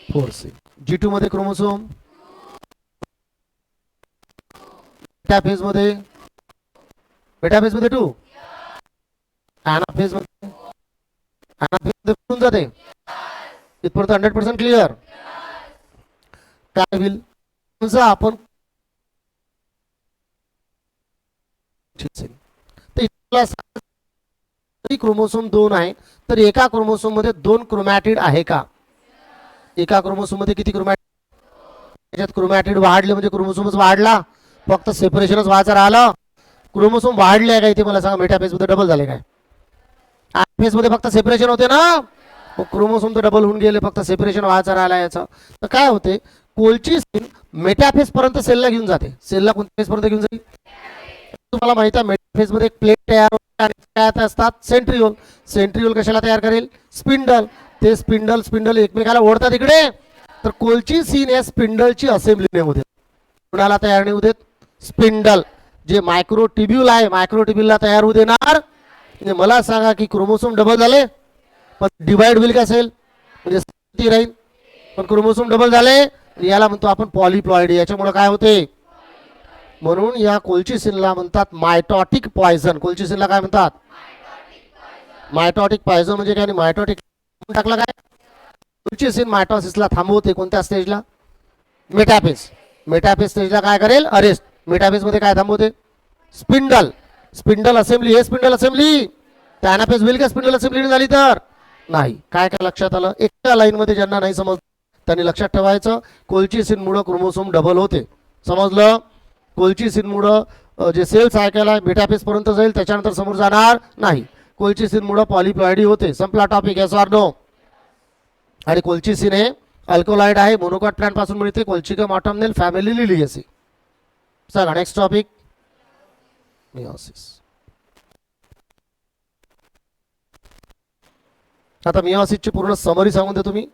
4C. G2 मध्ये क्रोमोसोम, मेटाफेज मध्ये 2, एनाफेज मध्ये कुठून जाते? इथपर्यंत 100% क्लिअर. काय होईल समजा आपण क्रोमोसोम 2 आहे, तर एका क्रोमोसोम मध्ये 2 क्रोमॅटिड आहे का? एका क्रोमोसोम मध्ये किती क्रोमॅटिड? त्याच्यात क्रोमॅटिड वाढले म्हणजे क्रोमोसोमच वाढला, फक्त सेपरेशनच व्हायचं राहिलं. क्रोमोसोम वाढले आहे का इथे मला सांगा? मेटाफेज मध्ये डबल झाले काय? फेज मध्ये फक्त सेपरेशन होते ना, क्रोमोसोम तर डबल होऊन गेले, फक्त सेपरेशन व्हायचं राहिला याचं. तर काय होते, कोल्चिसिन मेटाफेज पर्यंत सेलला घेऊन जाते. सेलला कोणत्या फेज पर्यंत घेऊन जाईल? तुम्हाला माहिती आहे मेटाफेज मध्ये एक प्लेट तयार होते आणि काय असतात? सेंट्रिओल. सेंट्रिओल कशाला तयार करेल? स्पिंडल. ते स्पिंडल एकमेकाला ओढतात इकडे. तर कोल्चिसिन या स्पिंडलची असेंब्ली नाही होते. कुणाला तयार नाही होते? स्पिंडल. जे मायक्रोट्युब्यूल आहे, मायक्रोट्युब्यूलला तयार होऊ देणार. म्हणजे मला सांगा की क्रोमोसोम डबल झाले पण डिवाइड होईल का सेल? म्हणजे किती राहील? पण क्रोमोसोम डबल झाले, याला म्हणतो आपण पॉलीप्लॉइडी. याच्यामुळे काय होते? म्हणून या कोल्चिसिनला म्हणतात मायटॉटिक पॉयझन. कोल्चिसिनला काय म्हणतात? Mitotic poison. म्हणजे काय? मायटॉटिक टाकला काय? कोल्चिसिन मायटॉसिसला थांबवते. कोणत्या स्टेजला? मेटाफेज. मेटाफेज स्टेजला काय करेल? अरेस्ट. मेटाफेज मध्ये काय थांबवते? स्पिंडल. Spindle assembly. हे स्पिंडल असेंब्ली त्या एनाफेज होईल का स्पिंडल असेंब्ली झाली तर? नाही. काय काय लक्षात आलं? एका लाईन मध्ये ज्यांना नाही समज त्यांनी लक्षात ठेवायचं, कोल्चिसिन मुळे क्रोमोसोम डबल होते. समजलं? कोल्चिसिन मुळे जे सेल सायकल आहे मेटाफेज पर्यंत जाईल, त्याच्यानंतर समोर जाणार नाही. कोल्चिसिन मुळे पॉलीप्लॉइडी होते. संपला टॉपिक. Yes or no? आणि कोल्चिसिन हे अल्कोलाइड आहे, मोनोकॉट प्लांट पासून मिळते. Colchicum autumnale, family liliaceae. चला नेक्स्ट टॉपिक, मियोसिस. आता मियोसिसची पूर्ण समरी सांगून देतो मी.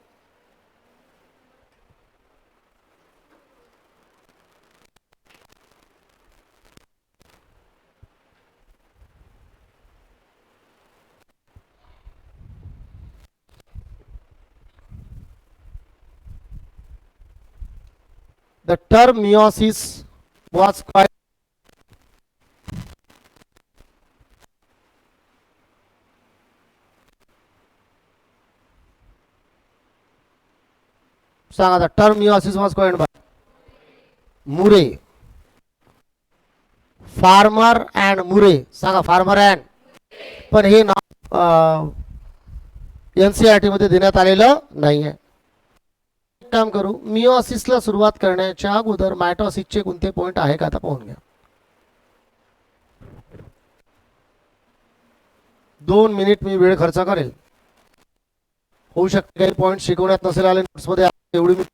The term meiosis was quite सांगा. The term meiosis was coined by Murray. Farmer and मुरे. सांगा फार्मर अँड. पण हे नाव एनसीईआरटी मध्ये देण्यात आलेलं नाहीये. काम करू, मियोसिसला सुरुवात करण्याच्या अगोदर मायटोसिसचे कोणते पॉइंट आहे का आता पाहून घ्या. 2 मिनिट मी वेळ खर्च करेल. होऊ शकते काही पॉइंट शिकवण्यात नसेल आले नोट्स मध्ये, एवढी मी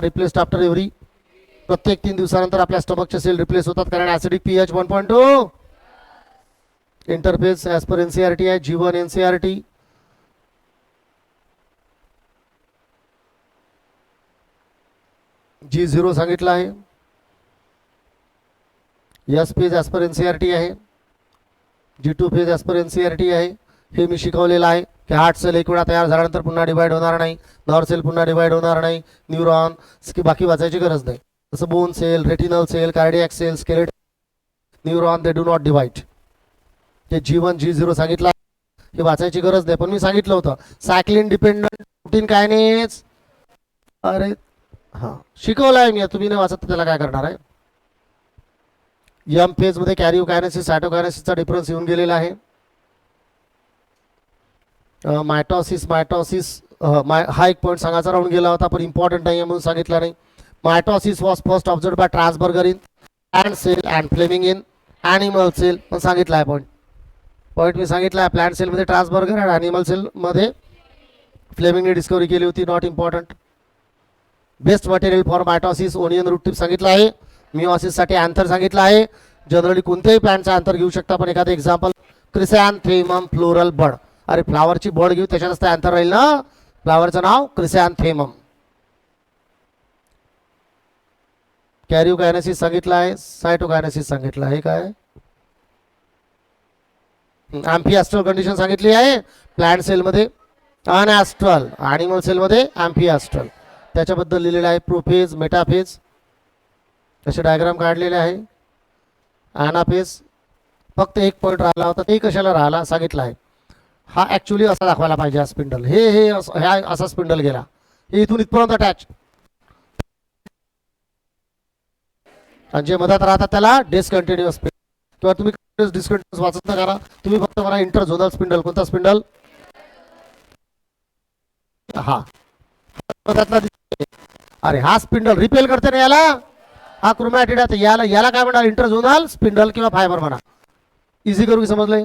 रिप्लेस्ड आफ्टर एव्हरी. प्रत्येक 3 दिवसानंतर आपल्या स्टमकचे सेल रिप्लेस होतात, कारण acidic pH 1.2. Interface as per NCERT आहे. G1 NCERT. G0 सांगितलं आहे. S page as per NCERT आहे. G2 page as per NCERT आहे. हे मी शिकवलेलं आहे की हार्ट सेल एक वेळा तयार झाल्यानंतर पुन्हा डिवाइड होणार नाही, नर्व सेल पुन्हा डिवाइड होणार नाही, न्यूरॉन की बाकी वाचायची गरज नाही. जसं bone cell, retinal cell, cardiac cell, skeletal neuron they do not divide. हे G1 G0 सांगितलं, हे वाचायची गरज नाही. पण मी सांगितलं होतं सायक्लिन डिपेंडंट प्रोटीन कायनेज. अरे हां शिकवलं आहे मी, तुम्ही नाही वाचत तर त्याला काय करणार आहे. एम फेज मध्ये कॅरिओकायनेसिस सायटोकायनेसिसचा डिफरन्स येऊन गेलेला आहे. मायटोसिस हा एक पॉईंट सांगायचा राहून गेला होता, पण इम्पॉर्टंट नाही आहे म्हणून सांगितलं नाही. Mitosis was first observe by Strasburger in plant cell and Flemming in animal cell. पण सांगितलं आहे पॉईंट मी सांगितलं आहे. प्लांट सेलमध्ये ट्रान्सबर्गर आणि ॲनिमल सेलमध्ये फ्लेमिंगने डिस्कवरी केली होती. Not important. Best material for mitosis onion root tip सांगितलं आहे. मियोसिससाठी अँथर सांगितलं आहे. जनरली कोणत्याही प्लांटचा अंतर घेऊ शकता, पण एखादं एक्झाम्पल क्रिसॅन्थेमम फ्लोरल बड. अरे फ्लावरची बड घेऊ, त्याच्यातच ते अंतर राहील ना. फ्लावरचं नाव क्रिसॅन्थेमम. कॅरिओकायनेसिस सांगितलं आहे, सायटोकायनेसिस सांगितलं आहे. काय अँफिॲस्ट्रल कंडिशन सांगितली आहे प्लांट सेलमध्ये, अनॲस्ट्रल. ॲनिमल सेलमध्ये अँफिॲस्ट्रल. त्याच्याबद्दल लिहिलेलं आहे प्रोफेज, मेटाफेज, असे डायग्राम काढलेले आहे. ॲनाफेज फक्त एक पॉईंट राहिला होता, ते कशाला राहिला सांगितलं आहे. हा ॲक्च्युली असा दाखवायला पाहिजे हा स्पिंडल. हे असा स्पिंडल गेला, हे इथून इथपर्यंत अटॅच, आणि जे मधात राहतात त्याला डिसकंटिन्युअस स्पिंडल. किंवा तुम्ही डिस्कंटिन्युअस वाचत ना करा, तुम्ही फक्त मला इंटरझोनल स्पिंडल. कोणता स्पिंडल? हा मधातला. अरे हा स्पिंडल रिपेल करते ना याला, हा क्रोमॅटिड आहे. याला काय म्हणणार? इंटरझोनल स्पिंडल किंवा फायबर म्हणा. इझी करू की समजलंय?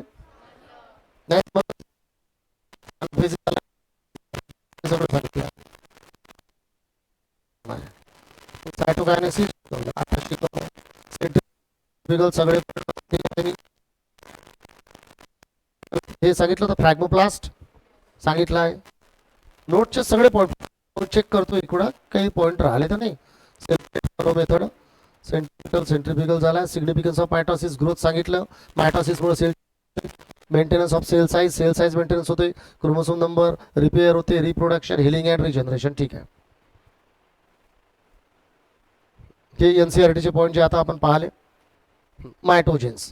सायटोकायनेसिस सगळे हे सांगितलं होतं. फ्रॅग्मोप्लास्ट सांगितलं आहे. नोटचे सगळे पॉईंट चेक करतो इकडं, काही पॉईंट राहिले तर नाही. मेथड सेंट्रिकल सेंट्रिफ्युगल झाला. सिग्निफिकन्स ऑफ मायटॉसिस ग्रोथ सांगितलं. मायटॉसिसमुळे cell maintenance of cell size maintenance होते, क्रोमोसोम नंबर रिपेअर होते, रिप्रोडक्शन, हिलिंग अँड रिजनरेशन. ठीक आहे, हे एनसीईआरटीचे पॉईंट जे आता आपण पाहिले. मायटोजेन्स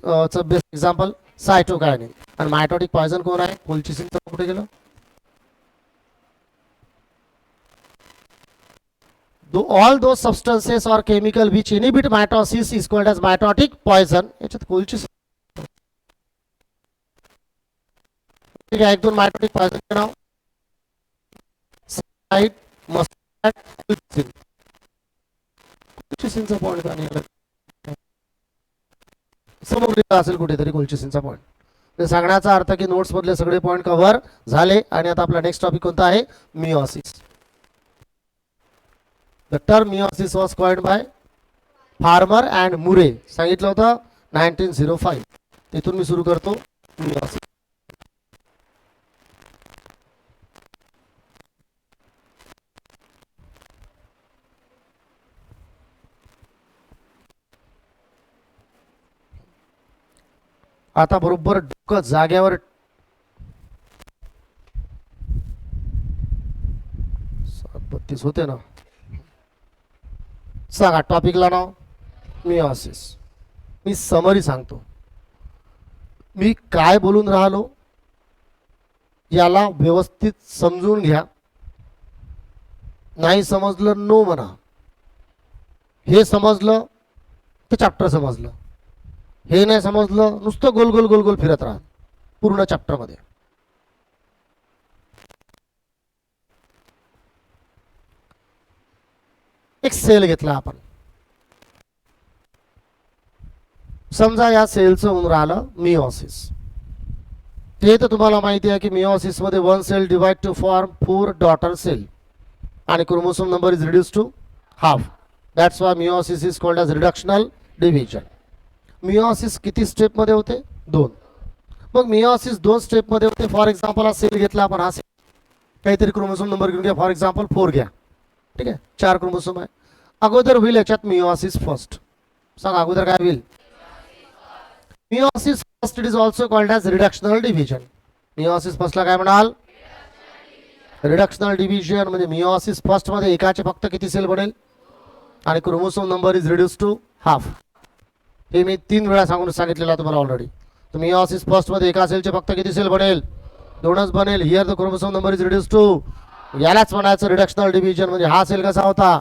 चं बेस्ट एक्झाम्पल सायटोकायनिन. आणि मायटोटिक पॉयझन कोण आहे? कोल्चिसिनचं. कुठे गेलं? all those substances or chemical which inhibit mitosis is called as mitotic poison. याच्यात कोल्चिसिन ठीक आहे. एक दोन मायटोटिक पॉयझन चे नाव: साइट, मस्टॅट, कोल्चिसिन. कोल्चिसिनचा पॉईंट आणि समोर लिहिला असेल कुठेतरी कोल्चिसिनचा पॉईंट. ते सांगण्याचा अर्थ की नोट्स मधले सगळे पॉईंट कव्हर झाले. आणि आता आपला नेक्स्ट टॉपिक कोणता आहे? Meiosis. The term meiosis was coined by Farmer and Murray. सांगितलं होतं 1905. तिथून मी सुरू करतो meiosis. आता बरोबर डोकं जाग्यावर 7:32 होते ना. सांगा टॉपिकला नाव मिओसिस. मी समरी सांगतो, मी काय बोलून राहिलो याला व्यवस्थित समजून घ्या. नाही समजलं नो म्हणा. हे समजलं तर चॅप्टर समजलं, हे नाही समजलं नुसतं गोल गोल गोल गोल फिरत राहा पूर्ण चॅप्टरमध्ये. एक सेल घेतला आपण, समजा या सेलचं होऊन राहिलं मिओसिस. ते तर तुम्हाला माहिती आहे की मिओसिस मध्ये one cell divide to form 4 daughter cell आणि chromosome number is reduce to half. That's why meiosis is called as reductional division. Meiosis किती स्टेप मध्ये होते? 2. मग मिओसिस 2 स्टेप मध्ये होते. फॉर एक्झाम्पल हा सेल घेतला आपण, हा सेल काहीतरी क्रोमोसोम नंबर घेऊन घ्या. फॉर एक्झाम्पल 4 घ्या. ठीक आहे, 4 क्रोमोसोम आहे. अगोदर होईल याच्यात मिओसिस फर्स्ट. सांगा अगोदर काय होईल? Meiosis first. It is also called as reductional division. Meiosis फर्स्टला काय म्हणाल? Reductional division. म्हणजे मिओसिस फर्स्ट मध्ये एकाचे फक्त किती सेल बनेल? आणि chromosome number is reduce to half. हे मी 3 वेळा सांगितलेलं तुम्हाला ऑलरेडी. तर मिओसिस फर्स्ट मध्ये एका सेलचे फक्त किती सेल बनेल? 2च बनेल. Here the chromosome number is reduce to, यालाच म्हणायचं रिडक्शनल डिव्हिजन. म्हणजे हा सेल कसा होता?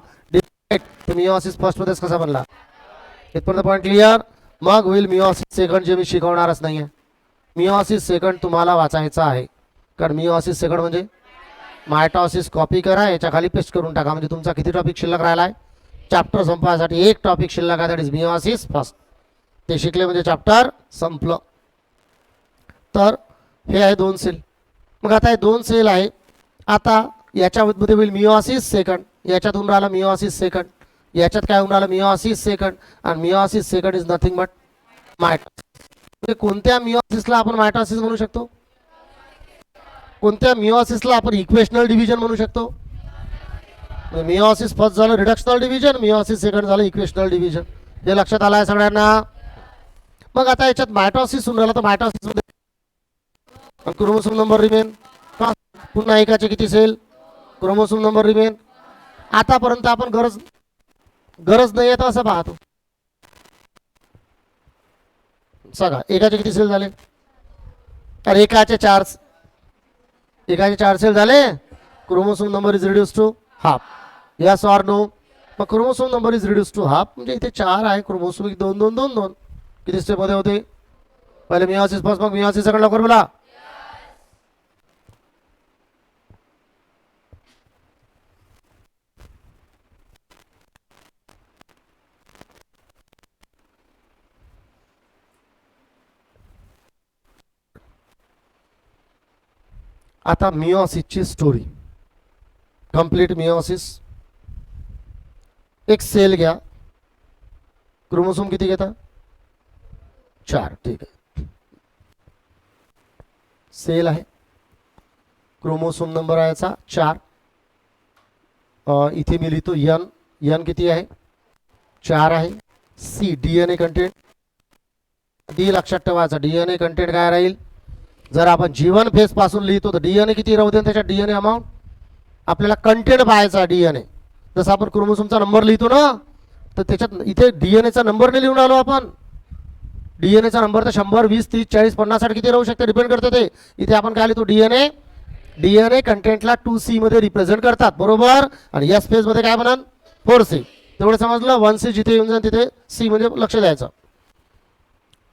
मिओसिस फर्स्ट मध्येच कसा बनला? इथपर्यंत पॉईंट क्लिअर. मग होईल मिओसिस सेकंड, जे मी शिकवणारच नाहीये. मिओसिस सेकंड तुम्हाला वाचायचा आहे, कारण मिओसिस सेकंड म्हणजे मायटॉसिस. कॉपी करा, याच्या खाली पेस्ट करून टाका. म्हणजे तुमचा किती टॉपिक शिल्लक राहिला आहे? चॅप्टर संपवायसाठी एक टॉपिक शिल्लक आहे, दॅट इज मिओसिस फर्स्ट. ते शिकले म्हणजे चॅप्टर संपलं. तर हे आहे 2 सेल. मग आता हे 2 सेल आहे. आता याच्यामध्ये होईल मिओसिस सेकंड. याच्यातून राहिला मिओसिस सेकंड. याच्यात काय होऊन राहिलं मिओसिस सेकंड, आणि meiosis second is nothing but mitosis. कोणत्या मिओसिसला आपण मायटॉसिस म्हणू शकतो? कोणत्या मिओसिसला आपण इक्वेशनल डिव्हिजन म्हणू शकतो? मिओसिस फर्स्ट झालं रिडक्शनल डिव्हिजन, मिओसिस सेकंड झालं इक्वेशनल डिव्हिजन. हे लक्षात आलं आहे सगळ्यांना? मग आता याच्यात मायटॉसिस होऊन राहिला तर मायटॉसिस मध्ये क्रोमोसोम नंबर रिमेन. पुन्हा एकाचे किती सेल? Chromosome number remain. आतापर्यंत आपण गरज नाही येत असं पाहतो. सांगा एकाचे किती सेल झाले? अरे एकाचे चार सेल झाले. Chromosome number is reduce to half. Yes or no? मग chromosome number is reduce to half म्हणजे इथे 4 आहे क्रोमोसोम. 2 2 2 2 किती स्टेप मध्ये होते? पहिले मिओसिस फर्स्ट, मग मिओसिस सेकंड. लवकर बोला. आता मिओसिसची स्टोरी कंप्लीट. मिओसिस एक सेल घ्या. क्रोमोसोम किती घेता? 4. ठीक आहे. सेल आहे, क्रोमोसोम नंबर आहे याचा 4. इथे मी लिहितो एन किती आहे? 4 आहे. C DNA content. डी लक्षात ठेवायचा. डीएनए कंटेंट काय राहील? जर आपण जीवन फेज पासून लिहितो तर डीएनए किती राहू दे, त्याच्या डीएनए अमाऊंट आपल्याला कंटेंट पाहायचा. डीएनए जसं आपण क्रोमोसोमचा नंबर लिहितो ना, तर त्याच्यात इथे डीएनएचा नंबर नाही लिहून आलो आपण. डीएनएचा नंबर तर 100 20 30 40 50 60 किती राहू शकते, डिपेंड करते ते. इथे आपण काय लिहितो? डीएनए कंटेंटला 2C मध्ये रिप्रेझेंट करतात, बरोबर. आणि एस फेज मध्ये काय म्हणा? 4C. तेवढं समजलं. 1C जिथे येऊन जाईल तिथे C म्हणजे लक्ष द्यायचं.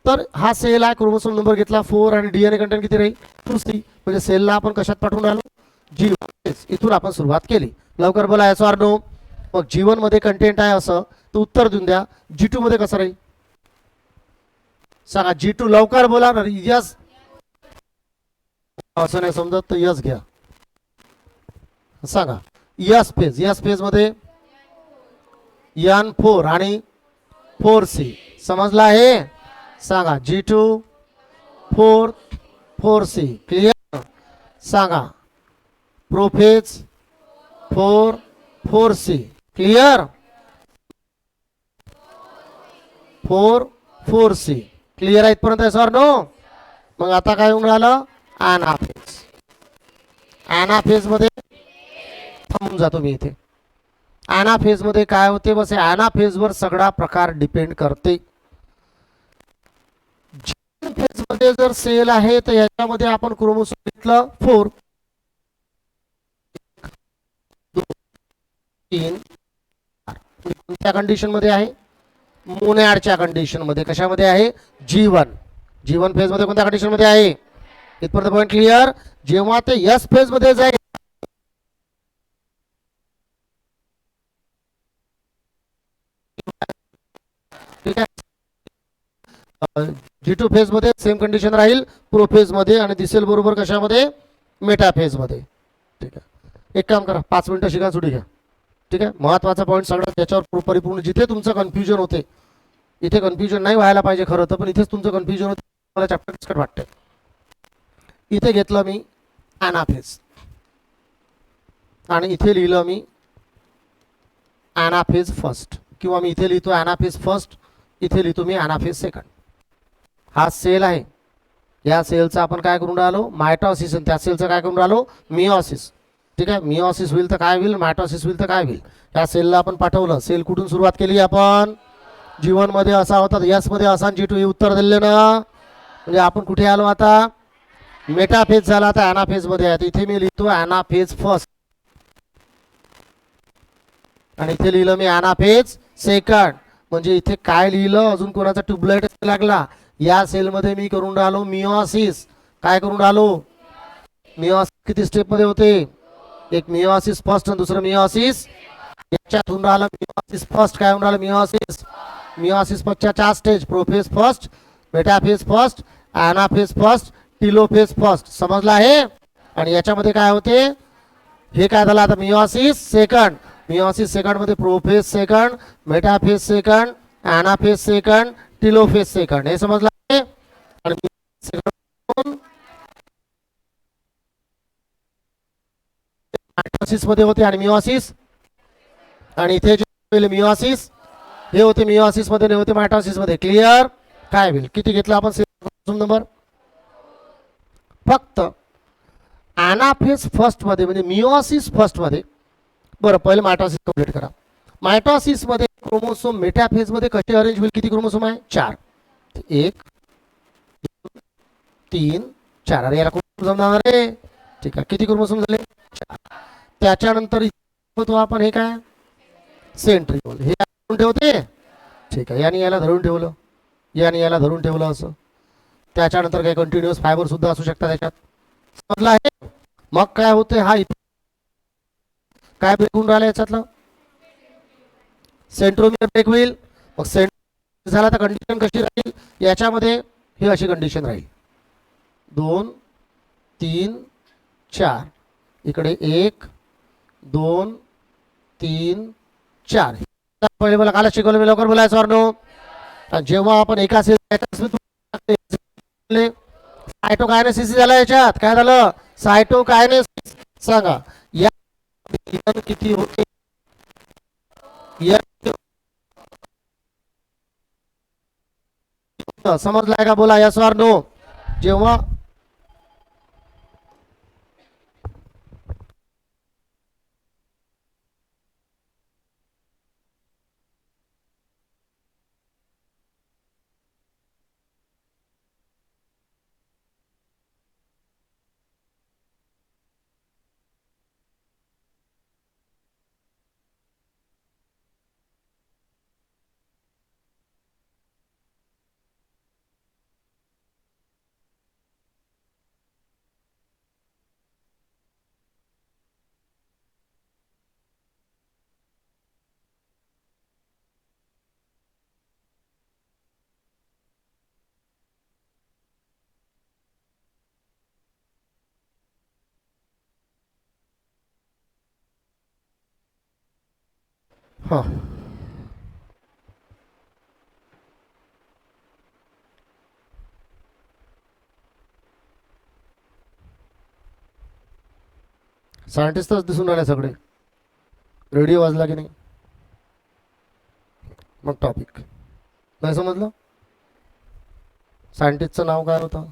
तर हा सेल आहे, क्रोमोसोम नंबर घेतला 4 आणि डीएनए कंटेंट किती राहील? 2C. म्हणजे सेलला आपण कशात पाठवून राहिलो? जीवन. इथून आपण सुरुवात केली. लवकर बोला एस ऑर नो? मग जीवन मध्ये कंटेंट आहे असं तर उत्तर देऊन द्या. G2 मध्ये कसं राहील सांगा? G2 लवकर बोला ना. यस असं नाही समजत तर यस घ्या. सांगा यस फेज मध्ये N4 आणि 4C. समजला आहे? सांगा G2 4C. क्लियर? सांगा prophase 4C. Clear? 4C. Clear आहे इथपर्यंत सर? नो? मग आता काय होऊन राहिलं? ॲनाफेज. ॲनाफेज मध्ये थांबून जातो मी इथे. ॲनाफेज मध्ये काय होते? बस ॲनाफेज वर सगळा प्रकार डिपेंड करते. फेज मध्ये जर सेल आहे तर याच्यामध्ये आपण क्रोमोसोम घेतलं 4 2 3 कोणत्या कंडिशन मध्ये आहे? मोनॅडच्या कंडिशन मध्ये. कशामध्ये आहे? जीवन फेज मध्ये कोणत्या कंडिशन मध्ये आहे? इथपर्यंत पॉइंट क्लिअर. जेव्हा ते यस फेज मध्ये जाईल ठीक आहे. G2 फेज मध्ये सेम कंडिशन राहील प्रो फेज मध्ये आणि दिसेल बरोबर कशामध्ये? मेटा फेज मध्ये. ठीक आहे. एक काम करा, 5 मिनिटं शिका, सुटी घ्या. ठीक आहे. महत्वाचा पॉईंट सगळं त्याच्यावर परिपूर्ण. जिथे तुमचं कन्फ्युजन होते, इथे कन्फ्युजन नाही व्हायला पाहिजे खरं तर, पण इथेच तुमचं कन्फ्युजन होते. मला चॅप्टर किचकट वाटतंय. इथे घेतलं मी ॲनाफेज आणि इथे लिहिलं मी ॲनाफेज फर्स्ट, किंवा मी इथे लिहितो ॲनाफेज फर्स्ट, इथे लिहितो मी ॲनाफेज सेकंड. हा सेल आहे. या सेलचा आपण काय करून राहिलो? मायटॉसिस. आणि त्या सेलचं काय करून राहिलो? मिओसिस. ठीक आहे. मिओसिस होईल तर काय होईल? मायटॉसिस होईल तर काय होईल? या सेलला आपण पाठवलं. सेल कुठून सुरुवात केली आपण? जीवन मध्ये असा होता, यस मध्ये असा. G2 हे उत्तर दिले ना. म्हणजे आपण कुठे आलो आता? मेटाफेज झाला. आता ॲनाफेज मध्ये आहे. इथे मी लिहितो ॲनाफेज फर्स्ट आणि इथे लिहिलं मी ॲनाफेज सेकंड. म्हणजे इथे काय लिहिलं? अजून कोणाचा ट्यूबलाइट लागला? या सेल मध्ये मी करून राहिलो मिओसिस. काय करून राहिलो? मिओसिस किती स्टेप मध्ये होते? एक मिओसिस फर्स्ट आणि दुसरं मिओसिस. याच्यात होऊन राहिलं मिओसिस फर्स्ट. काय होऊन राहिलं? मिओसिस फर्स्टच्या 4 stage. Prophase first, metaphase first, anaphase first, telophase first. समजलं आहे? आणि याच्यामध्ये काय होते? हे काय झालं आता? Meiosis second. मिओसिस सेकंड मध्ये prophase second, metaphase second, anaphase second, telophase second, हे समजलं आहे. आणि मायटोसिस मध्ये होते आणि मिओसिस, आणि इथे जे मिओसिस हे होते मिओसिस मध्ये, होते मायटोसिस मध्ये. क्लिअर? काय होईल? किती घेतला आपण नंबर? फक्त एनाफेज फर्स्ट मध्ये म्हणजे मिओसिस फर्स्ट मध्ये. बरं, पहिले मायटोसिस कंप्लीट करा. मायटोसिस मध्ये क्रोमोसोम मेटाफेज मध्ये कसे अरेंज होईल? किती क्रोमोसोम आहे? 4. 1 2 3 4. अरे याला क्रोमोसोम जमणार रे. ठीक आहे, किती क्रोमोसोम झाले? 4. त्याच्यानंतर तो आपण हे काय सेंट्रिओल हे धरून ठेवते. ठीक आहे, याने याला धरून ठेवलं, याने याला धरून ठेवलं असं. त्याच्यानंतर काही कंटिन्युअस फायबर सुद्धा असू शकतात त्याच्यात. समजलं आहे? मग काय होते? हा काय ब्रेक होऊन राहिला याच्यातलं? सेंट्रोमियर ब्रेक होईल. मग सेंट्रोमियर झाला तर कंडिशन कशी राहील याच्यामध्ये? ही अशी कंडिशन राहील. 2 3 4. इकडे 1 2 3 4. पहिले मला कालच शिकवलं, मी लवकर बोलायचं ऑर्नो. जेव्हा आपण एका सायटोकायनेसिस झालं याच्यात. काय झालं? सायटोकायनेसिस. सांगा या किती होते? समजलाय का? बोला यस ऑर नो. जेव्हा हा सायंटिस्टच दिसून राहिले सगळे. रेडिओ वाजला की नाही? मग टॉपिक नाही समजलं. सायंटिस्टचं नाव काय होतं?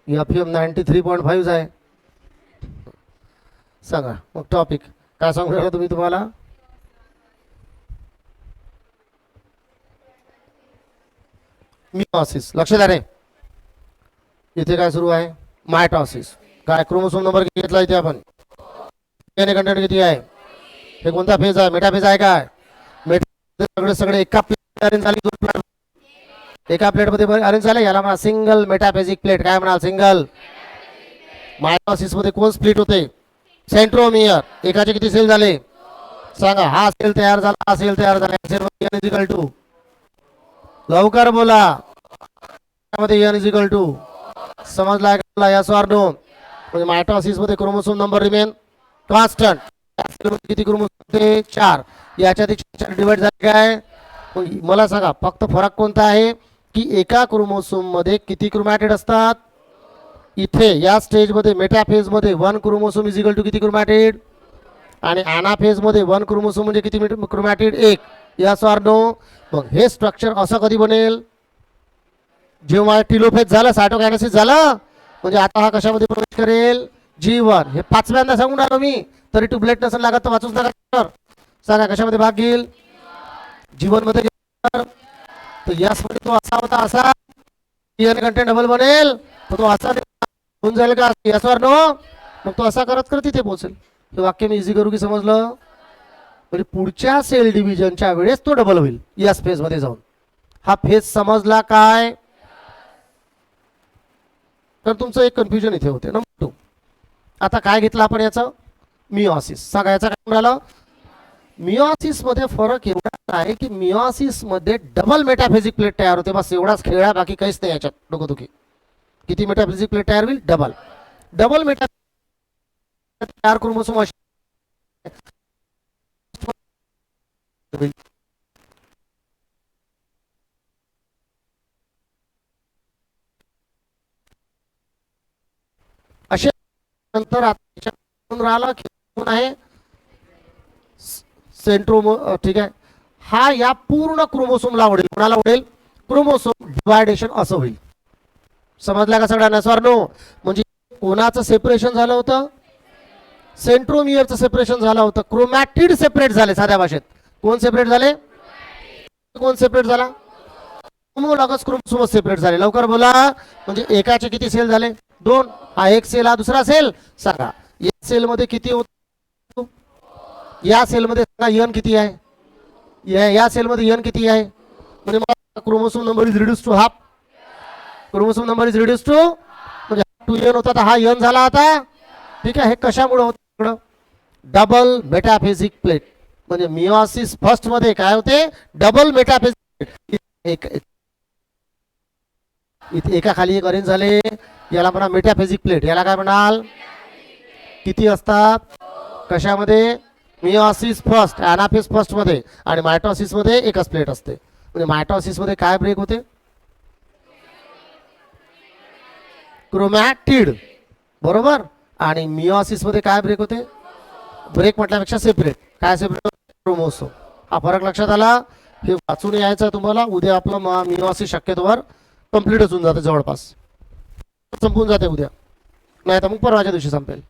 FM 93.5 आहे. सांगा मग टॉपिक काय सांगू राहिला तुम्ही? तुम्हाला मिओसिस. लक्षात आहे रे? इथे काय सुरू आहे? मायटोसिस. काय क्रोमोसोम नंबर किती घेतला इथे आपण? कंटेंट किती आहे? हे कोणता फेज आहे? मेटाफेज आहे काय? सगळे सगळे एका प्लेट अरेंज झाली. एका प्लेट मध्ये अरेंज झाले. याला म्हणा सिंगल मेटाफेजिक प्लेट. काय म्हणाल? सिंगल. मायटोसिस मध्ये कोण स्प्लिट होते? सेंट्रोमियर. एकाचे किती सेल झाले? सांगा. हा सेल तयार झाला, हा सेल तयार झाला. n इक्वल टू, लवकर बोला, मध्ये n इक्वल टू. समजला का? Yes or no? म्हणजे मायटोसिस मध्ये क्रोमोसोम नंबर रिमेन कॉन्स्टंट. किती क्रोमोसोम होते? 4. याच्यात 4 डिवाइड झाले काय? मला सांगा फक्त फरक कोणता आहे की एका क्रोमोसोम मध्ये किती क्रोमॅटिड असतात? इथे या स्टेज मध्ये मेटाफेज मध्ये 1 क्रोमोसोम इज इक्वल टू किती क्रोमॅटिड? आणि एनाफेज मध्ये 1 क्रोमोसोम म्हणजे किती क्रोमॅटिड? 1. Yes or no? मग हे स्ट्रक्चर असं कधी बनेल? जेव्हा टिलोफेज झालं, सायटोकायनेसिस झालं, म्हणजे आता हा कशामध्ये प्रवेश करेल? G1. हे 5व्यांदा सांगून राहिलो मी, तरी ट्यूबलेट नसेल लागत तर वाचूच नका. सांगा कशामध्ये भाग घेईल? G1 मध्ये. तर यस मध्ये तो असा होता, असा कंटेंट डबल बनेल, तर तो असा होऊन जाईल का? Yes or no? मग तो असा करत करत तिथे पोहोचेल. हे वाक्य मी इझी करू की समजलं? म्हणजे पुढच्या सेल डिव्हिजनच्या वेळेस तो डबल होईल यस फेज मध्ये जाऊन. हा फेज समजला काय? तर तुमचं एक कन्फ्युजन इथे होते. नंबर 2, आता काय घेतलं आपण याचं? मिओसिस. सांगा याचा काय राहिलं? मिओसिस मध्ये फरक एवढा आहे की मिओसिस मध्ये डबल मेटाफेजिक प्लेट तयार होते. बस एवढाच खेळा, बाकी काहीच नाही याच्यात. डोकं दुखी. किती मेटाफेजिक प्लेट तयार होईल? डबल. डबल मेटा 4 क्रोमोसोम असे नंतर राहिला कोण आहे सेंट्रोम, ठीक आहे. हा या पूर्ण क्रोमोसोमला आवडेल. कोणाला आवडेल? क्रोमोसोम डिवायडेशन असं होईल. समजलं का सगळ्यांना? सर नो म्हणजे कोणाचं सेपरेशन झालं होतं? सेंट्रोमियरचं सेपरेशन झालं होतं. क्रोमॅटिड सेपरेट झाले साध्या भाषेत. कोण सेपरेट झाले? कोण सेपरेट झाला? होमोलॉगस क्रोमोसोम सेपरेट झाले. लवकर बोला. म्हणजे एकाचे किती सेल झाले? 2. हा एक सेल, हा दुसरा सेल. सांगा या सेल मध्ये किती होत? या सेल मध्ये सांगा एन किती आहे? या सेल मध्ये एन किती आहे? म्हणजे chromosome number is reduce to half. Chromosome number is reduce to म्हणजे 2n होता तर हा n झाला आता. ठीक आहे. हे कशामुळे होतं? Double metaphasic plate. म्हणजे मियोसिस फर्स्ट मध्ये काय होते? Double metaphasic plate. इथे एका खाली एक अरेंज झाले. याला म्हणा मेटाफेजिक प्लेट. याला काय म्हणाल? किती असतात? कशामध्ये? मियोसिस फर्स्ट, एनाफेज फर्स्ट मध्ये आणि मायटोसिस मध्ये एकच प्लेट असते. म्हणजे मायटोसिस मध्ये काय ब्रेक होते? क्रोमॅटिड, बरोबर. आणि मियोसिस मध्ये काय ब्रेक होते? ब्रेक म्हटल्यापेक्षा सेपरेट. काय सेपरेट? क्रोमोसोम. हा फरक लक्षात आला? हे वाचून यायचं तुम्हाला. उद्या आपलं मियोसिस शक्यतोवर कंप्लीटच होऊन जाते, जवळपास संपून जाते उद्या, नाही तर मग परवाच्या दिवशी संपेल.